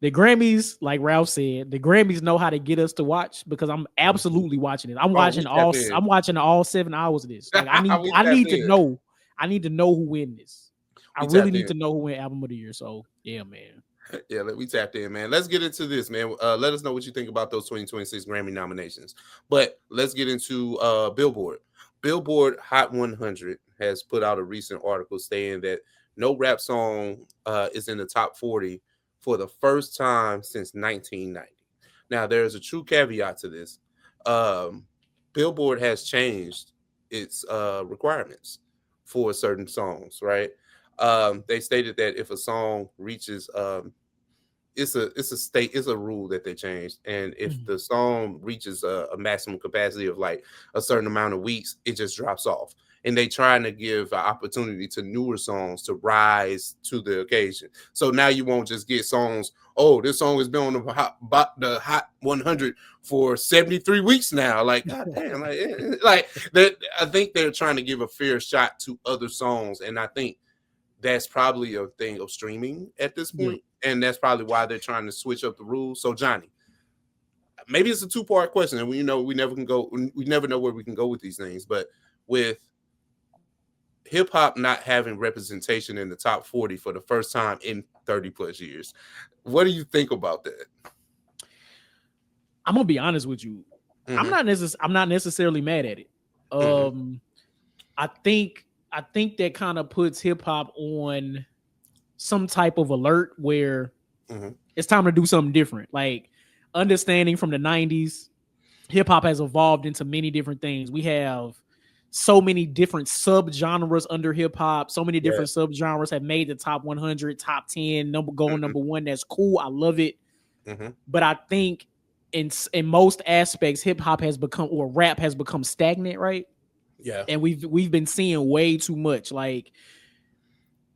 the Grammys, like Ralph said, the Grammys know how to get us to watch, because I'm absolutely watching it. I'm watching all 7 hours of this. Like, I need to know. I need to know who win this. I really need to know who win album of the year. So yeah, man. Yeah, we tapped in, man. Let's get into this, man. Let us know what you think about those 2026 Grammy nominations. But let's get into Billboard. Billboard Hot 100 has put out a recent article saying that no rap song is in the top 40 for the first time since 1990. Now, there's a true caveat to this. Billboard has changed its requirements for certain songs, right? They stated that if a song reaches it's a rule that they changed, and if the song reaches a maximum capacity of like a certain amount of weeks, it just drops off. And they trying to give an opportunity to newer songs to rise to the occasion. So now you won't just get songs. Oh, this song has been on the Hot 100 for 73 weeks now. Like, goddamn, like that. I think they're trying to give a fair shot to other songs, and I think that's probably a thing of streaming at this point. And that's probably why they're trying to switch up the rules. So, Johnny, maybe it's a 2-part question, and we never know where we can go with these things. But with hip hop not having representation in the top 40 for the first time in 30 plus years, what do you think about that? I'm gonna be honest with you. I'm not necessarily mad at it. I think that kind of puts hip hop on some type of alert where it's time to do something different. Like, understanding from the 90s, hip hop has evolved into many different things. We have so many different subgenres under hip hop. So many different subgenres have made the top 100, top 10, number 1. That's cool. I love it. But I think in most aspects, hip hop has become, or rap has become, stagnant, right? Yeah. And we've been seeing way too much. Like,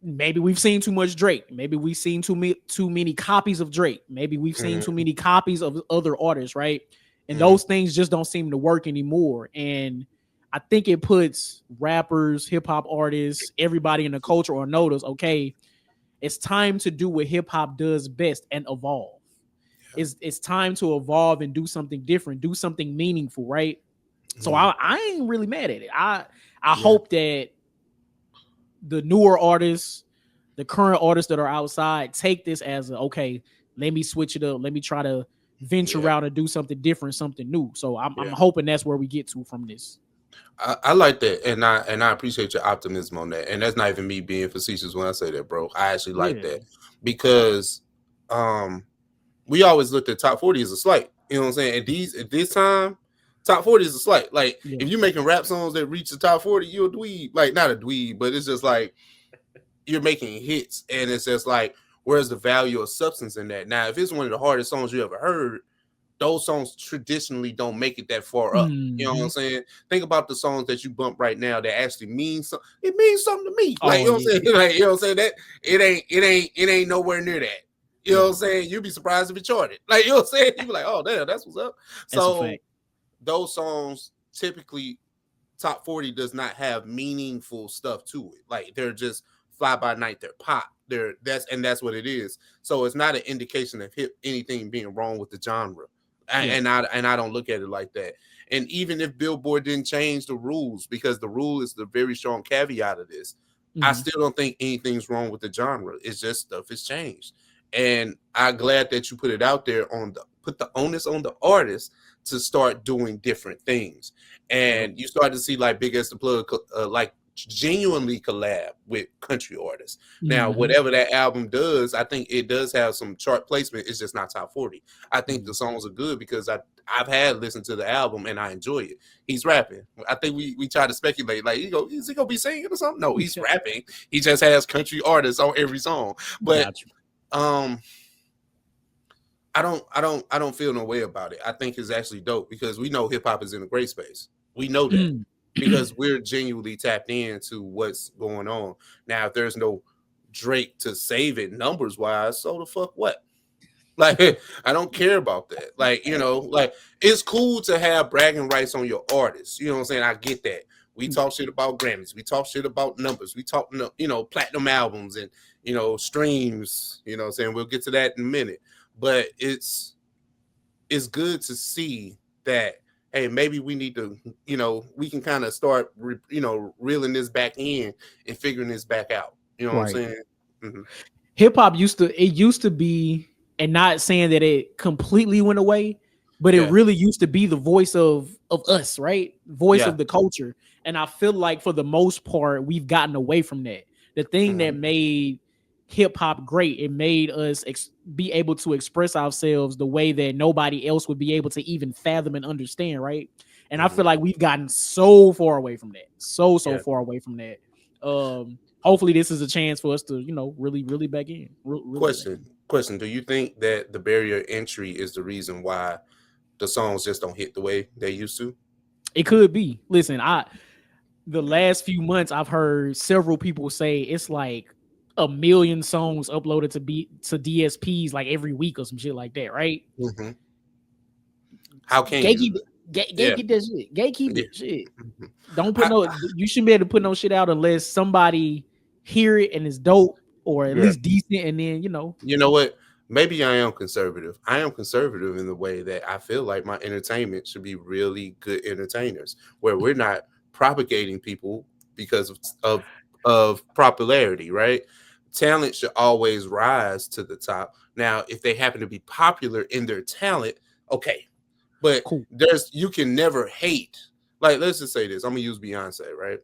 maybe we've seen too much Drake. Maybe we've seen too many copies of Drake. Maybe we've seen too many copies of other artists, right? And those things just don't seem to work anymore. And I think it puts rappers, hip hop artists, everybody in the culture on notice. Okay, it's time to do what hip hop does best and evolve. Yeah. It's time to evolve and do something different, do something meaningful, right? So I ain't really mad at it. I hope that the newer artists, the current artists that are outside, take this as okay, let me switch it up. Let me try to venture out and do something different, something new. So I'm hoping that's where we get to from this. I like that, and I appreciate your optimism on that. And that's not even me being facetious when I say that, bro. I actually like that, because we always looked at top 40 as a slight. You know what I'm saying? At this time, top 40 is a slight. Like, if you're making rap songs that reach the top 40, you're a dweeb. Like, not a dweeb, but it's just like you're making hits, and it's just like, Where's the value of substance in that? Now, if it's one of the hardest songs you ever heard, those songs traditionally don't make it that far up. You know what I'm saying? Think about the songs that you bump right now that actually mean something. It means something to me. Like, you know what I'm saying? Like, you know what I'm saying? That it ain't nowhere near that. You know what I'm saying? You'd be surprised if it charted. Like, you know what I'm saying? You'd be like, oh damn, that's what's up. So those songs typically top 40 does not have meaningful stuff to it. Like, they're just fly by night, they're pop. That's what it is. So it's not an indication of anything being wrong with the genre. And I don't look at it like that. And even if Billboard didn't change the rules, because the rule is the very strong caveat of this, I still don't think anything's wrong with the genre. It's just stuff has changed. And I'm glad that you put it out there put the onus on the artist to start doing different things. And you start to see like Big S the Plug like genuinely collab with country artists. Now, whatever that album does, I think it does have some chart placement. It's just not top 40. I think the songs are good because I've had listened to the album and I enjoy it. He's rapping. I think we try to speculate like, is he gonna be singing or something? No, he's rapping. He just has country artists on every song. But I don't feel no way about it. I think it's actually dope because we know hip hop is in a great space. We know that. Because we're genuinely tapped into what's going on. Now, if there's no Drake to save it numbers wise, so the fuck what? Like, I don't care about that. Like, like it's cool to have bragging rights on your artists. You know what I'm saying? I get that. We talk shit about Grammys. We talk shit about numbers. We talk, platinum albums and, streams. You know what I'm saying? We'll get to that in a minute. But it's good to see that, hey, maybe we need to, we can kind of start, reeling this back in and figuring this back out. You know what I'm saying? Hip hop used to be, and not saying that it completely went away, but it really used to be the voice of us, right? Voice of the culture. And I feel like for the most part, we've gotten away from that. The thing that made hip hop great, it made us be able to express ourselves the way that nobody else would be able to even fathom and understand, right? And I feel like we've gotten so far away from that, so far away from that. Hopefully this is a chance for us to, really back in. Question: do you think that the barrier entry is the reason why the songs just don't hit the way they used to? It could be. Listen, the last few months I've heard several people say it's like 1 million songs uploaded to DSPs like every week or some shit like that, right? How can you gatekeep that shit? Gatekeep that shit. Don't put you shouldn't be able to put no shit out unless somebody hear it and it's dope or at least decent. And then you know what? Maybe I am conservative. I am conservative in the way that I feel like my entertainment should be really good entertainers, where we're not propagating people because of popularity, right? Talent should always rise to the top. Now, if they happen to be popular in their talent, okay. But you can never hate. Like, let's just say this. I'm gonna use Beyonce, right?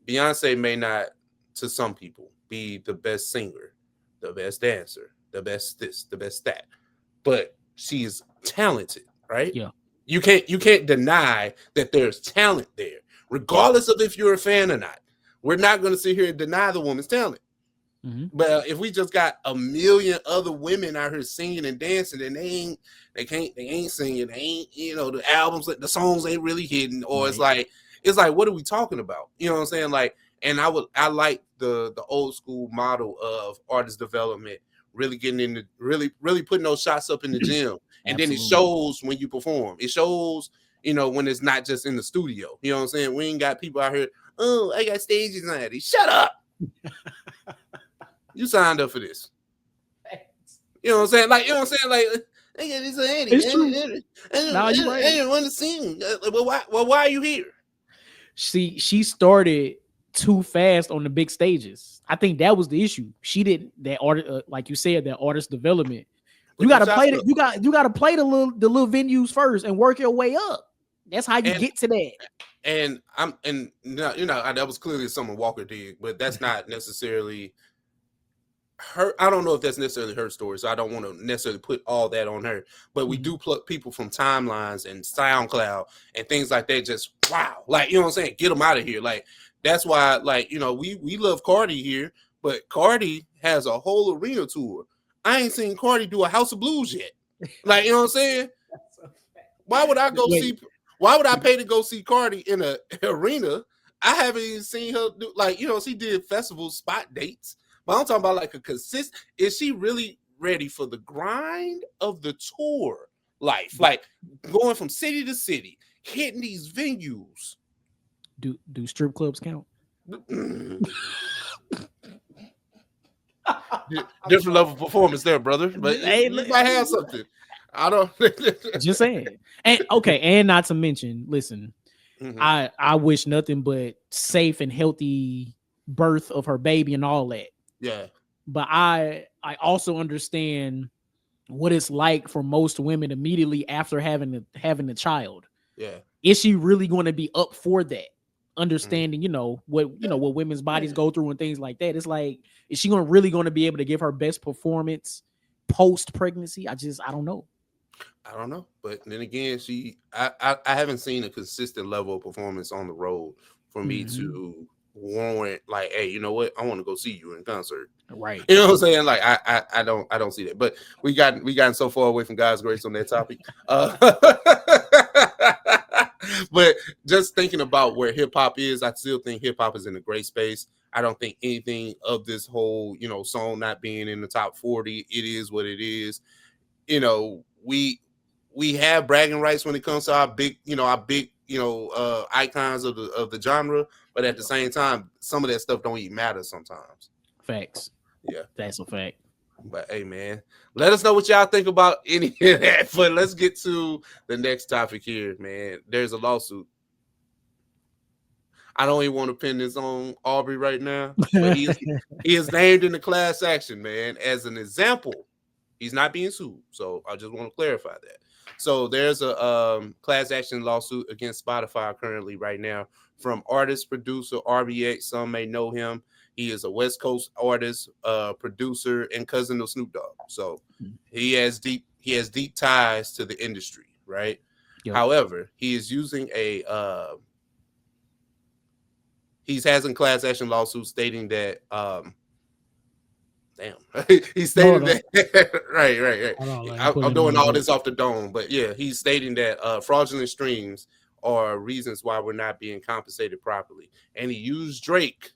Beyonce may not, to some people, be the best singer, the best dancer, the best this, the best that, but she is talented, right? Yeah. You can't deny that there's talent there, regardless of if you're a fan or not. We're not going to sit here and deny the woman's talent. But if we just got 1 million other women out here singing and dancing, and they ain't singing, they ain't, the albums, the songs ain't really hitting, or it's like, what are we talking about? You know what I'm saying? Like, and I like the old school model of artist development, really getting into, really putting those shots up in the gym, and then it shows when you perform. It shows, when it's not just in the studio. You know what I'm saying? We ain't got people out here, oh, I got stage anxiety. Shut up. You signed up for this. You know what I'm saying? Like, it's true. I didn't want to sing. Well, why are you here? She started too fast on the big stages. I think that was the issue. She didn't like you said, that artist development. You gotta play you gotta play the little venues first and work your way up. That's how you get to that. And that was clearly something Walker did, but that's not necessarily her. I don't know if that's necessarily her story, so I don't want to necessarily put all that on her. But we do pluck people from timelines and SoundCloud and things like that. Just wow, like, you know what I'm saying? Get them out of here. Like, that's why, like, we love Cardi here, But Cardi has a whole arena tour. I ain't seen Cardi do a House of Blues yet. Like, you know what I'm saying? Why would I go see? Why would I pay to go see Cardi in a arena? I haven't even seen her do, like, you know, she did festival spot dates, but I'm talking about like a consistent. Is she really ready for the grind of the tour life? Like going from city to city, hitting these venues. Do strip clubs count? Different level of performance there, brother. But you might have something. I don't. Just saying. And okay, and not to mention, listen, I wish nothing but safe and healthy birth of her baby and all that. Yeah. But I also understand what it's like for most women immediately after having a child. Yeah. Is she really going to be up for that? Understanding, what women's bodies go through and things like that. It's like, is she really going to be able to give her best performance post pregnancy? I don't know. I don't know, but then again, I haven't seen a consistent level of performance on the road for me to warrant like, hey, you know what? I want to go see you in concert. Right. You know what I'm saying? Like I don't see that. But we gotten so far away from God's grace on that topic. But just thinking about where hip hop is, I still think hip hop is in a great space. I don't think anything of this whole, song not being in the top 40. It is what it is. We have bragging rights when it comes to our big icons of the genre, but at the same time, some of that stuff don't even matter sometimes. Facts. Yeah, that's a fact. But hey, man, let us know what y'all think about any of that. But let's get to the next topic here, man. There's a lawsuit. I don't even want to pin this on Aubrey right now, but he is named in the class action, man, as an example. He's not being sued, so I just want to clarify that. So there's a class action lawsuit against Spotify currently right now from artist producer RBX. Some may know him. He is a West Coast artist, producer, and cousin of Snoop Dogg. So he has deep ties to the industry, right? Yep. However, he is using he's having class action lawsuits stating that he's stating that right. I'm doing all this off the dome, but yeah, he's stating that fraudulent streams are reasons why we're not being compensated properly, and he used Drake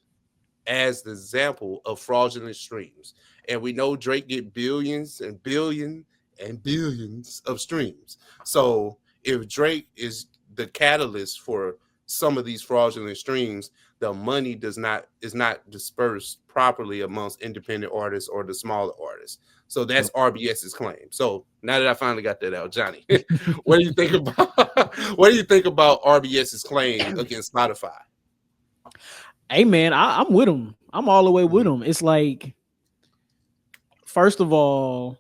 as the example of fraudulent streams. And we know Drake get billions and billions and billions of streams. So if Drake is the catalyst for some of these fraudulent streams, the money is not dispersed properly amongst independent artists or the smaller artists. So that's RBS's claim. So now that I finally got that out, Johnny, what do you think about RBS's claim against Spotify? Hey man, I'm with him. I'm all the way with him. It's like, first of all,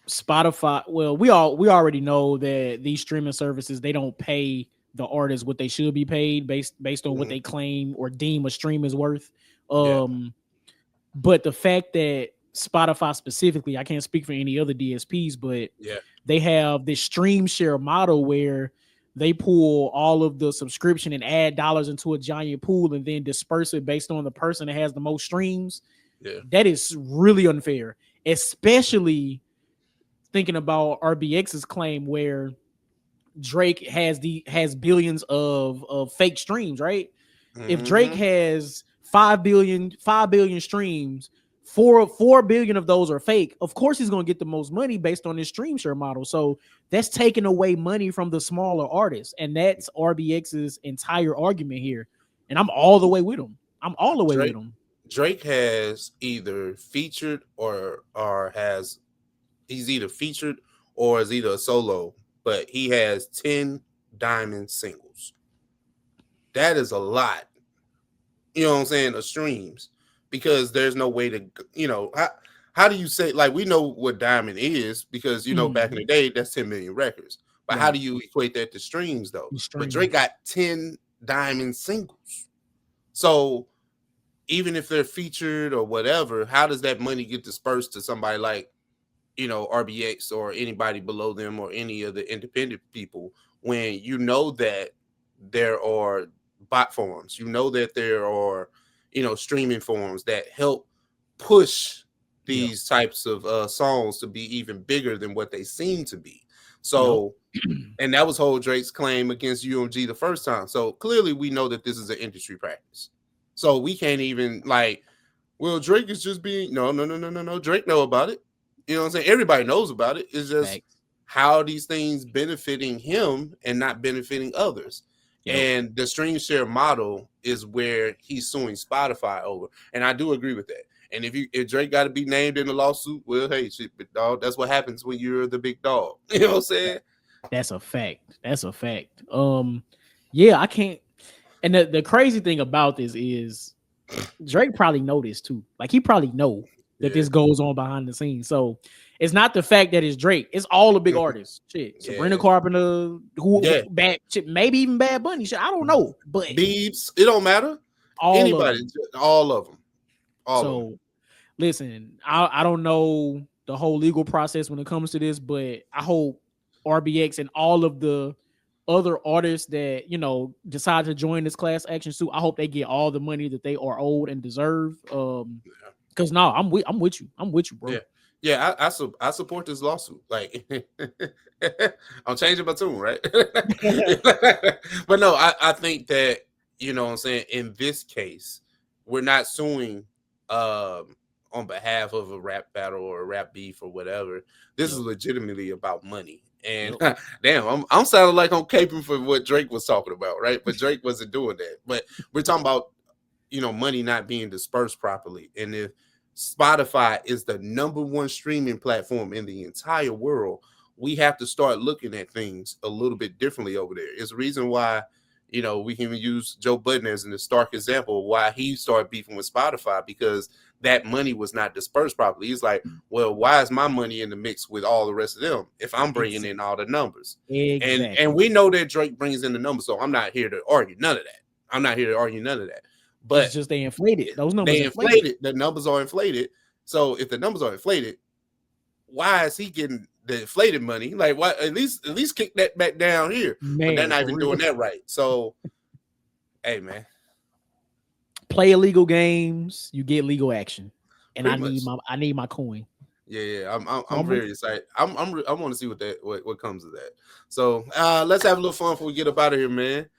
Spotify. Well, we already know that these streaming services, they don't pay the artists what they should be paid based on what they claim or deem a stream is worth. But the fact that Spotify specifically, I can't speak for any other DSPs, but they have this stream share model where they pull all of the subscription and ad dollars into a giant pool and then disperse it based on the person that has the most streams. Yeah. That is really unfair, especially thinking about RBX's claim where Drake has billions of fake streams, right? If Drake has 5 billion streams, 4 billion of those are fake. Of course, he's going to get the most money based on his stream share model. So that's taking away money from the smaller artists, and that's RBX's entire argument here. And I'm all the way with him. Drake has either featured he's either featured or is either a solo, but he has 10 diamond singles. That is a lot. You know what I'm saying? Of streams, because there's no way to, how do you say, like, we know what diamond is because, back in the day, that's 10 million records. But how do you equate that to streams, though? But Drake got 10 diamond singles. So even if they're featured or whatever, how does that money get dispersed to somebody like, RBX or anybody below them or any of the independent people when that there are bot forms, that there are, streaming forms that help push these types of songs to be even bigger than what they seem to be. So, and that was whole Drake's claim against UMG the first time. So clearly we know that this is an industry practice. So we can't even like, well, Drake is just being no. Drake know about it. You know what I'm saying? Everybody knows about it. It's just how are these things benefiting him and not benefiting others. And the stream share model is where he's suing Spotify over. And I do agree with that. And if Drake got to be named in the lawsuit, well, hey, shit, big dog, that's what happens when you're the big dog. You know what I'm saying? That's a fact. Yeah, I can't. And the crazy thing about this is Drake probably know this too. Like he probably know that this goes on behind the scenes. So it's not the fact that it's Drake. It's all the big artists. Shit, Sabrina Carpenter, bad shit, maybe even Bad Bunny. Shit, I don't know. But Biebs, it don't matter. Anybody, all of them. Listen, I don't know the whole legal process when it comes to this, but I hope RBX and all of the other artists that decide to join this class action suit, I hope they get all the money that they are owed and deserve. Because I'm with you, bro. Yeah, I support this lawsuit. Like, I'm changing my tune, right? But no, I think that what I'm saying, in this case, we're not suing on behalf of a rap battle or a rap beef or whatever. This is legitimately about money. And damn, I'm sounding like I'm caping for what Drake was talking about, right? But Drake wasn't doing that. But we're talking about money not being dispersed properly. And if Spotify is the #1 streaming platform in the entire world, we have to start looking at things a little bit differently over there. It's the reason why we can use Joe Budden as an stark example of why he started beefing with Spotify, because that money was not dispersed properly. He's like, well, why is my money in the mix with all the rest of them if I'm bringing in all the numbers? And we know that Drake brings in the numbers, so I'm not here to argue none of that. But it's just they inflated. Those numbers inflated. The numbers are inflated. So if the numbers are inflated, why is he getting the inflated money? Like, why at least kick that back down here? But they're not even doing that right. So, hey, man, play illegal games, you get legal action, and I need my coin. Yeah. I'm very excited. I want to see what comes of that. So let's have a little fun before we get up out of here, man.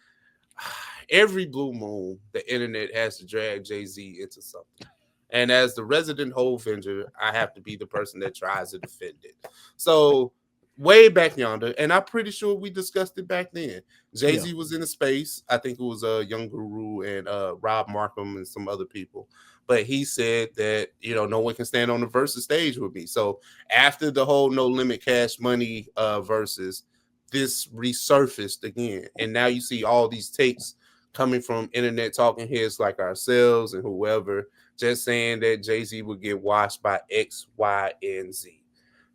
Every blue moon, the internet has to drag Jay-Z into something. And as the resident whole vendor, I have to be the person that tries to defend it. So way back yonder, and I'm pretty sure we discussed it back then, Jay-Z was in a space. I think it was Young Guru and Rob Markham and some other people. But he said that, no one can stand on the Verzuz stage with me. So after the whole No Limit Cash Money Verzuz, this resurfaced again. And now you see all these takes coming from internet talking heads like ourselves and whoever, just saying that Jay-Z would get washed by X, Y, and Z.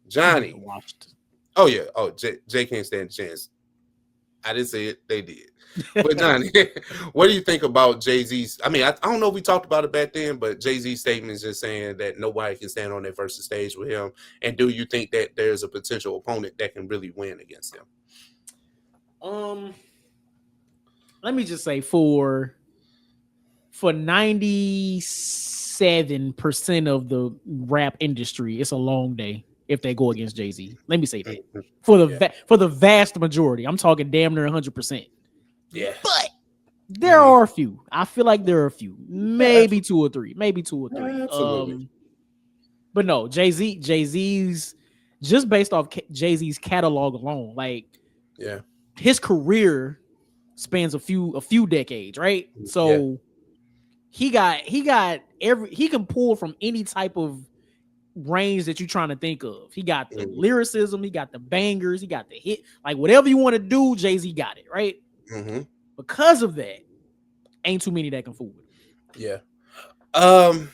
Johnny. Washed. Oh, yeah. Oh, Jay can't stand a chance. I didn't say it. They did. But Johnny, what do you think about Jay-Z's? I mean, I don't know if we talked about it back then, but Jay-Z's statement is just saying that nobody can stand on that Verzuz stage with him. And do you think that there's a potential opponent that can really win against him? Let me just say for 97% of the rap industry, it's a long day if they go against Jay-Z. Let me say that. For the vast majority, I'm talking damn near 100%. Yeah. But there are a few. I feel like there are a few. Maybe two or three. Absolutely. But no, Jay-Z's just based off Jay-Z's catalog alone, like his career spans a few decades, right? So he can pull from any type of range that you're trying to think of. He got the lyricism, he got the bangers, he got the hit, like whatever you want to do, Jay-Z got it, right? Because of that, ain't too many that can fool with him. I'm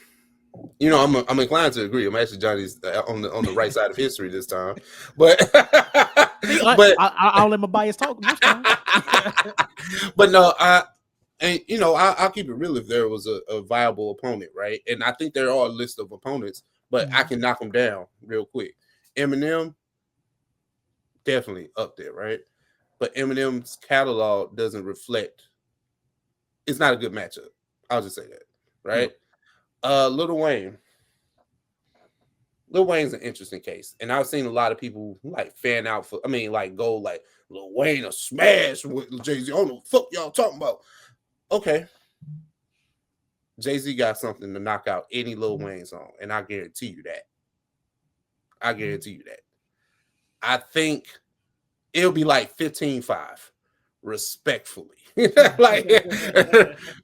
inclined to agree. I'm actually Johnny's on the right side of history this time, but I'll let my bias talk. But no, I'll keep it real. If there was a viable opponent, right, and I think there are a list of opponents, but I can knock them down real quick. Eminem, definitely up there, right? But Eminem's catalog doesn't reflect. It's not a good matchup. I'll just say that. right? Lil Wayne. Lil Wayne's an interesting case, and I've seen a lot of people like fan out for. I mean, like go like Lil Wayne a smash with Jay-Z. I don't know what the fuck y'all talking about. Okay, Jay-Z got something to knock out any Lil Wayne song, and I guarantee you that. I guarantee you that. I think it'll be like 15-5, respectfully. Like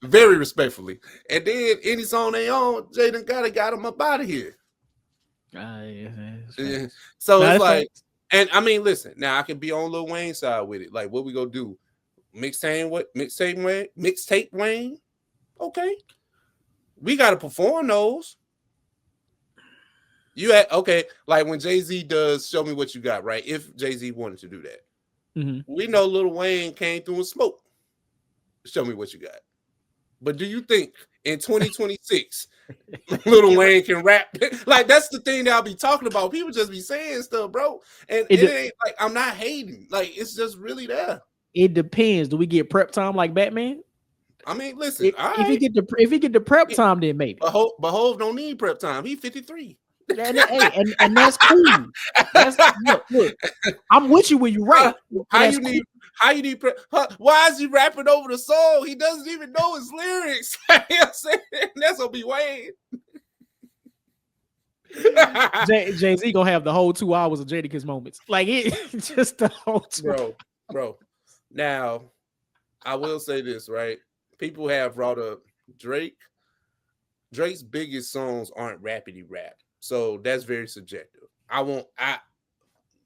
very respectfully. And then any song they own, Jaden got them up out of here. Yeah. So it's like, and I mean, listen, now I can be on Lil Wayne side with it. Like, what we gonna do? Mixtape Wayne? Okay. We gotta perform those. Okay, like when Jay-Z does Show Me What You Got, right? If Jay-Z wanted to do that, we know Lil Wayne came through and smoked Show Me What You Got. But do you think in 2026 Lil Wayne can rap? Like, that's the thing that I'll be talking about. People just be saying stuff, bro. And it ain't like I'm not hating. Like, it's just really there. It depends. Do we get prep time like Batman? I mean, listen, if he get the prep time, then maybe. But Hov don't need prep time. He's 53. And that's cool. Look, I'm with you when you rap. How you need prep? Why is he rapping over the song? He doesn't even know his lyrics. You know what I'm saying? That's gonna be Wayne. Jay-Z gonna have the whole 2 hours of Jadakiss moments. Like it just the whole 2 bro. Now, I will say this, right? People have brought up Drake. Drake's biggest songs aren't rapidy rap. So that's very subjective.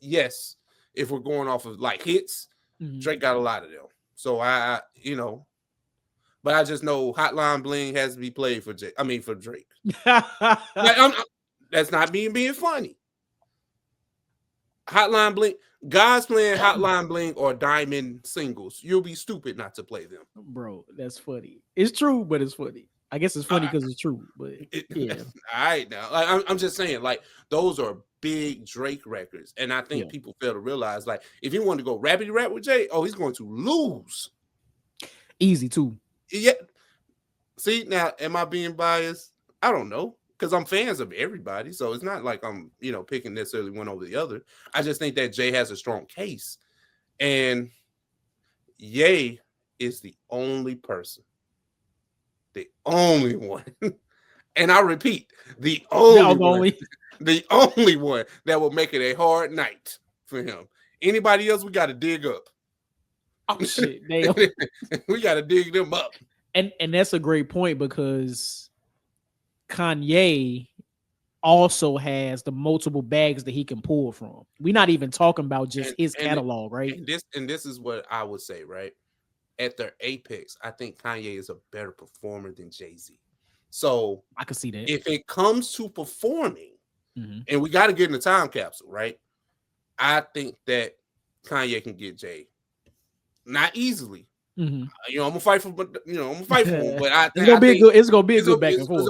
Yes, if we're going off of like hits, Drake got a lot of them. So but I just know Hotline Bling has to be played for Drake. That's not being funny. Hotline Bling, guys playing Hotline Bling or Diamond singles. You'll be stupid not to play them. Bro, that's funny. It's true, but it's funny. I guess it's funny because it's true, but yeah. All right, now I'm just saying, like those are big Drake records, and I think people fail to realize, like, if he wanted to go rapidy rap with Jay, he's going to lose. Easy too. Yeah. See, now, am I being biased? I don't know, because I'm fans of everybody, so it's not like I'm picking necessarily one over the other. I just think that Jay has a strong case, and Ye is the only person. The only one, and I repeat, the only one that will make it a hard night for him. Anybody else, we got to dig up. Oh shit, we got to dig them up. And that's a great point because Kanye also has the multiple bags that he can pull from. We're not even talking about just his catalog, right? And this is what I would say, right? At their apex, I think Kanye is a better performer than Jay-Z. So I can see that. If it comes to performing, and we got to get in the time capsule, right? I think that Kanye can get Jay. Not easily. I'm gonna fight for him, but it's gonna be a good back and forth. It's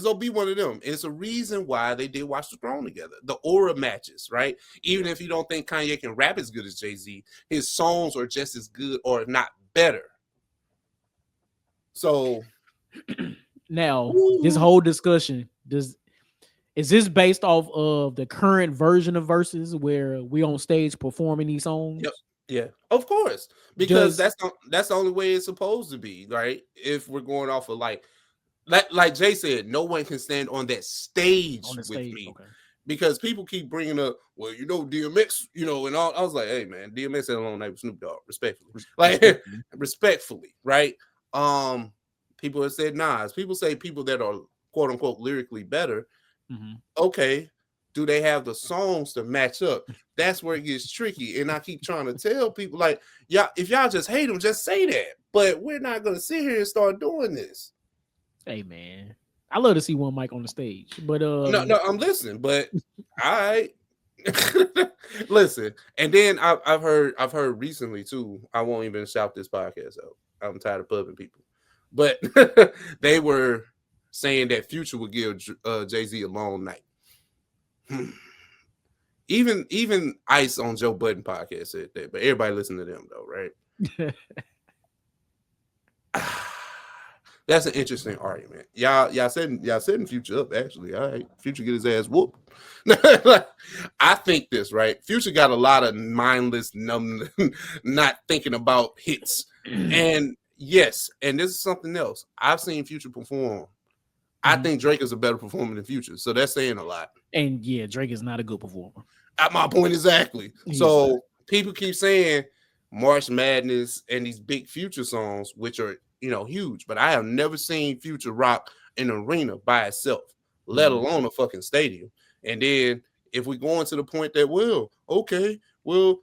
gonna be one of them. It's a reason why they did Watch the Throne together. The aura matches, right? Even if you don't think Kanye can rap as good as Jay-Z, his songs are just as good, or if not better. So now, this whole discussion is this based off of the current version of Verzuz where we on stage performing these songs? Yep. Yeah, of course, because that's the only way it's supposed to be, right? If we're going off of like Jay said, no one can stand on that stage with me. Okay. Because people keep bringing up, well, DMX, and all. I was like, hey man, DMX had a long night with Snoop Dogg, respectfully, right? People have said Nas. People say people that are quote unquote lyrically better. Okay. Do they have the songs to match up? That's where it gets tricky. And I keep trying to tell people, like, if y'all just hate them, just say that. But we're not going to sit here and start doing this. Hey, man. I love to see one mic on the stage. But no, I'm listening. But all right. Listen. And then I've heard recently, too. I won't even shout this podcast out. I'm tired of pubbing people. But they were saying that Future would give Jay-Z a long night. Even Ice on Joe Budden podcast said that, but everybody listen to them though, right? That's an interesting argument. Y'all setting Future up, actually. All right. Future get his ass whooped. I think this, right? Future got a lot of mindless, numb, not thinking about hits. And yes, and this is something else. I've seen Future perform. I think Drake is a better performer than Future. So that's saying a lot. And yeah, Drake is not a good performer. At my point, exactly. So people keep saying March Madness and these big Future songs, which are, huge, but I have never seen Future rock an arena by itself, let alone a fucking stadium. And then if we go into the point that, the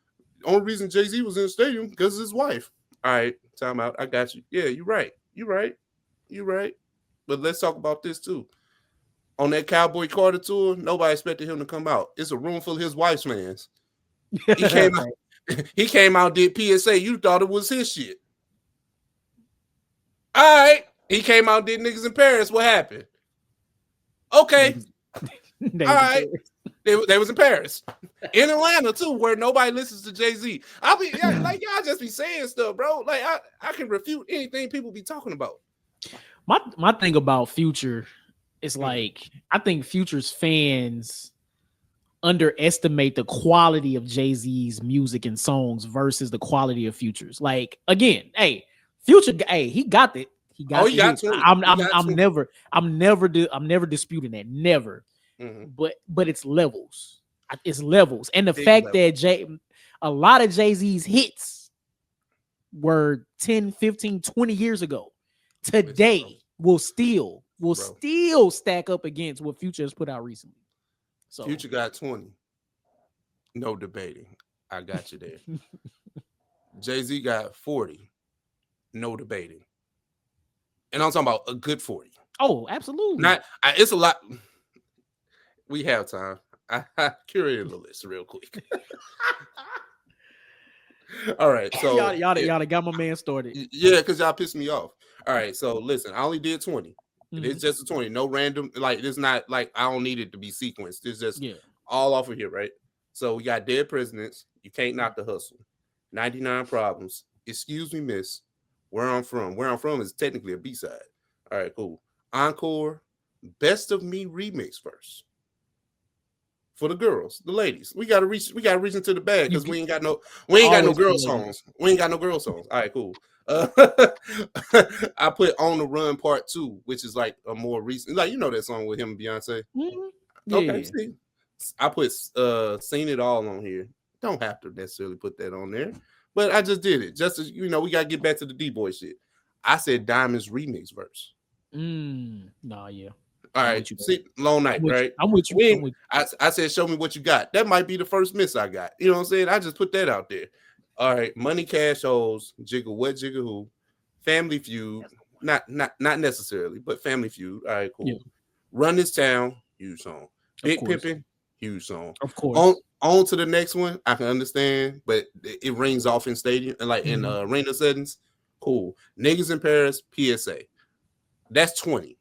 only reason Jay-Z was in the stadium because of his wife. All right, time out. I got you. Yeah, you're right. But let's talk about this too. On that Cowboy Carter tour, nobody expected him to come out. It's a room full of his wife's fans. He came out, did PSA. You thought it was his shit. All right. He came out, did Niggas in Paris. What happened? Okay. All right. They was in Paris. In Atlanta, too, where nobody listens to Jay-Z. Y'all just be saying stuff, bro. Like, I can refute anything people be talking about. My thing about Future is like, I think Future's fans underestimate the quality of Jay-Z's music and songs versus the quality of Future's. Like, again, Future, he got it. He got it. I'm never disputing that. Never. But it's levels. It's levels. And the fact that a lot of Jay-Z's hits were 10, 15, 20 years ago. Today will still stack up against what Future has put out recently. So Future got 20. No debating. I got you there. Jay-Z got 40. No debating. And I'm talking about a good 40. Oh, absolutely. It's a lot. We have time. I curated the list real quick. All right. So y'all got my man started. Yeah, because y'all pissed me off. All right. So listen, I only did 20. It's just a 20. No random, like it's not like I don't need it to be sequenced. It's just all off of here, right? So we got Dead Presidents. You Can't Knock the Hustle. 99 Problems. Excuse Me, Miss. Where I'm From. Where I'm From is technically a B-side. All right, cool. Encore. Best of Me remix verse. For the girls, the ladies. We gotta reach into the bag because we ain't got no girl songs. We ain't got no girl songs. All right, cool. I put On the Run Part 2, which is like a more recent, like that song with him and Beyonce. Okay, see. I put Seen It All on here. Don't have to necessarily put that on there, but I just did it. Just as we gotta get back to the D-boy shit. I said Diamond's remix verse. Yeah. All right, see, Long Night, right? I'm with you. I said, show me what you got. That might be the first miss I got. You know what I'm saying? I just put that out there. All right, Money Cash Hoes, Jiggle What Jiggle Who, Family Feud, not necessarily, but Family Feud. All right, cool. Yeah. Run This Town, huge song. Big Pimpin', huge song. Of course. On to the next one, I can understand, but it rings off in stadium and like in arena settings. Cool. Niggas in Paris, PSA. That's 20.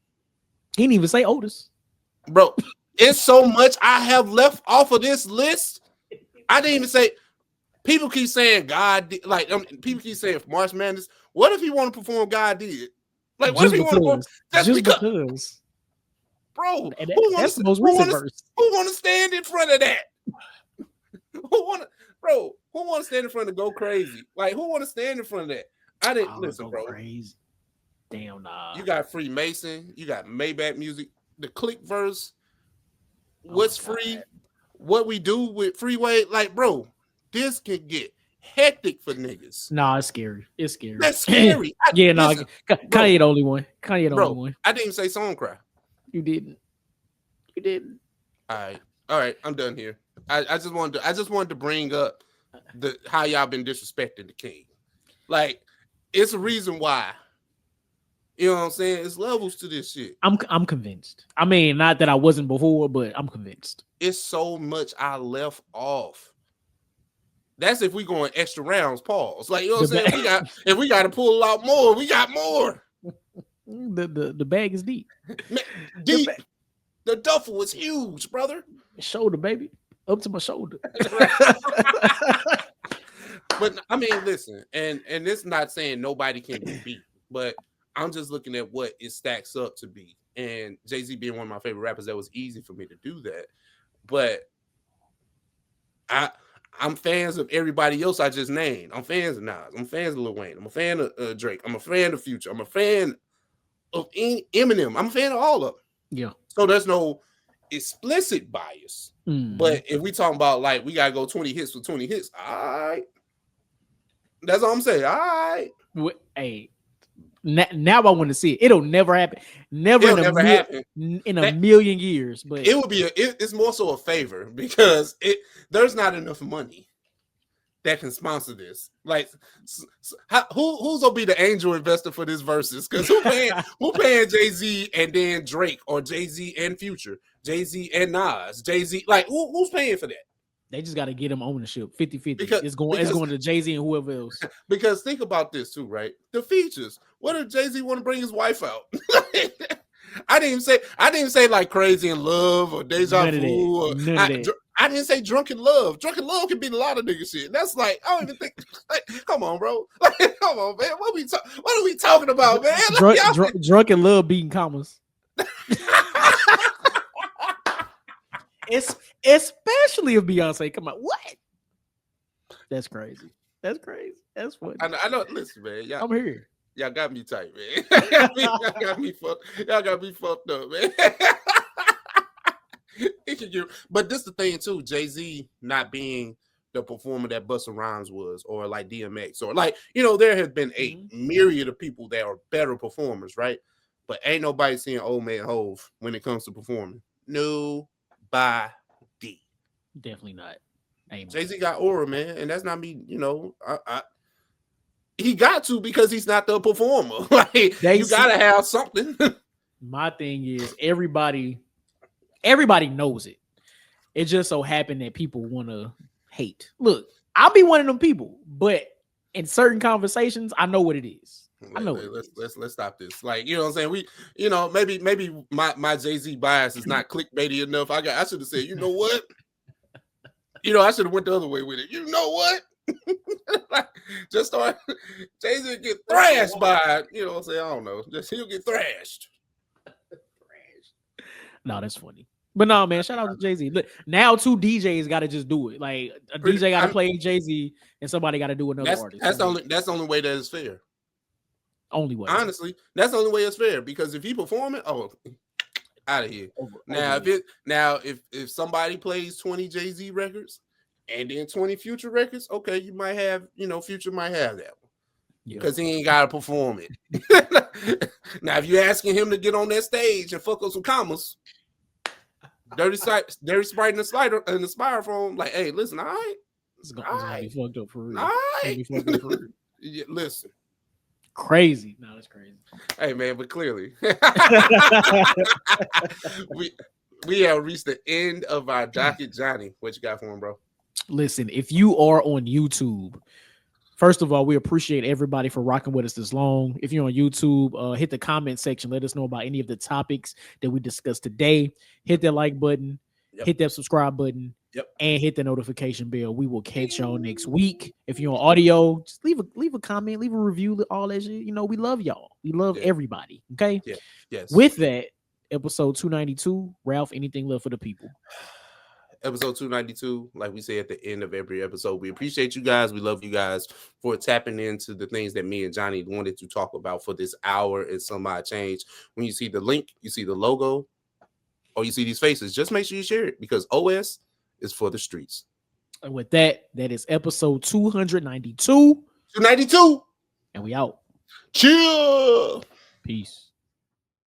He didn't even say Otis. Bro, it's so much I have left off of this list. I didn't even say. People keep saying God did. Like, people keep saying March Madness. What if he want to perform God Did? Like, what if he want to perform? Just because. Bro, that's the most recent verse. Who want to stand in front of that? Who want to stand in front of Go Crazy? Like, who want to stand in front of that? I didn't listen, bro. Crazy. Damn, nah. You got Freemason. You got Maybach Music. The Click verse. What's free? What we do with Freeway? Like, bro, this can get hectic for niggas. Nah, it's scary. It's scary. That's scary. Kanye the only one. Kanye the only one. I didn't even say Song Cry. You didn't. All right. I'm done here. I just wanted to bring up how y'all been disrespecting the king. Like, it's a reason why. You know what I'm saying? It's levels to this shit. I'm convinced. I mean, not that I wasn't before, but I'm convinced. It's so much I left off. That's if we going extra rounds, pause. Like, you know what I'm saying? If we got to pull out more, we got more. The bag is deep. Deep. The duffel was huge, brother. Shoulder, baby. Up to my shoulder. But I mean, listen, and it's not saying nobody can be beat, but I'm just looking at what it stacks up to be. And Jay-Z being one of my favorite rappers, that was easy for me to do that. But I'm fans of everybody else I just named. I'm fans of Nas. I'm fans of Lil Wayne. I'm a fan of Drake. I'm a fan of Future. I'm a fan of Eminem. I'm a fan of all of them. Yeah. So there's no explicit bias. But if we talking about like we gotta go 20 hits for 20 hits, all right. That's all I'm saying. All right. Hey, now I want to see it. It'll never happen. Never happen in a million years. But it would be it's more so a favor because there's not enough money that can sponsor this. Like, who's gonna be the angel investor for this Verzuz? Because who paying Jay-Z and then Drake, or Jay-Z and Future, Jay-Z and Nas, Jay-Z? Like, who's paying for that? They just got to get him ownership 50-50. It's going to Jay-Z and whoever else. Because think about this too, right? The features. What if Jay-Z want to bring his wife out? I didn't even say like Crazy in Love or Deja Vu. I didn't say Drunken Love. Drunken Love can be a lot of nigga shit. That's like, I don't even think. Like, come on, bro. Like, come on, man. What are we talking about, man? Like, Drunken Love beating commas. Especially if Beyonce come out. What? That's crazy. That's funny. I know. Listen, man. I'm here. Y'all got me tight, man. Y'all got me fucked up, man. But this the thing too, Jay-Z not being the performer that Busta Rhymes was, or like DMX, or like, there have been a myriad of people that are better performers, right? But ain't nobody seeing old man Hove when it comes to performing. Nobody. Definitely not. Amen. Jay-Z got aura, man, and that's not me. He got to, because he's not the performer. Like, you gotta have something. My thing is everybody knows it. It just so happened that people want to hate. Look, I'll be one of them people, but in certain conversations, I know what it is. I know. Let's stop this. Like, you know what I'm saying? Maybe my Jay-Z bias is not clickbaity enough. I should have said, you know what? I should have went the other way with it. You know what? Like, just start Jay-Z get thrashed by, what I'm saying? I don't know. Just he'll get thrashed. No, that's funny. But no, man, shout out to Jay-Z. Look, now two DJs got to just do it. Like, a DJ got to play Jay-Z and somebody got to do another artist. That's the only way that is fair. Only way. Honestly, that's the only way it's fair, because if he performing, out of here. If somebody plays 20 Jay-Z records and then 20 Future records, okay, you might have, Future might have that one. Because he ain't gotta perform it. Now, if you're asking him to get on that stage and fuck up some commas, Dirty Sprite in the styrofoam, like, hey, listen, all right, it's gonna be fucked up for real. All right, yeah, listen. Crazy. No, that's crazy. Hey, man, but clearly we have reached the end of our docket. Johnny, what you got for him, bro? Listen, if you are on YouTube, first of all, we appreciate everybody for rocking with us this long. If you're on YouTube, hit the comment section. Let us know about any of the topics that we discussed today. Hit that like button, hit that subscribe button, and hit the notification bell. We will catch y'all next week. If you're on audio, just leave a comment, leave a review, all that shit. We love y'all. We love everybody. Okay? Yeah. Yes. With that, episode 292, Ralph, anything left for the people? Episode 292, like we say at the end of every episode, we appreciate you guys. We love you guys for tapping into the things that me and Johnny wanted to talk about for this hour and some odd change. When you see the link, you see the logo, or you see these faces, just make sure you share it, because OS is for the streets. And with that is episode 292. 292. And we out. Chill. Peace.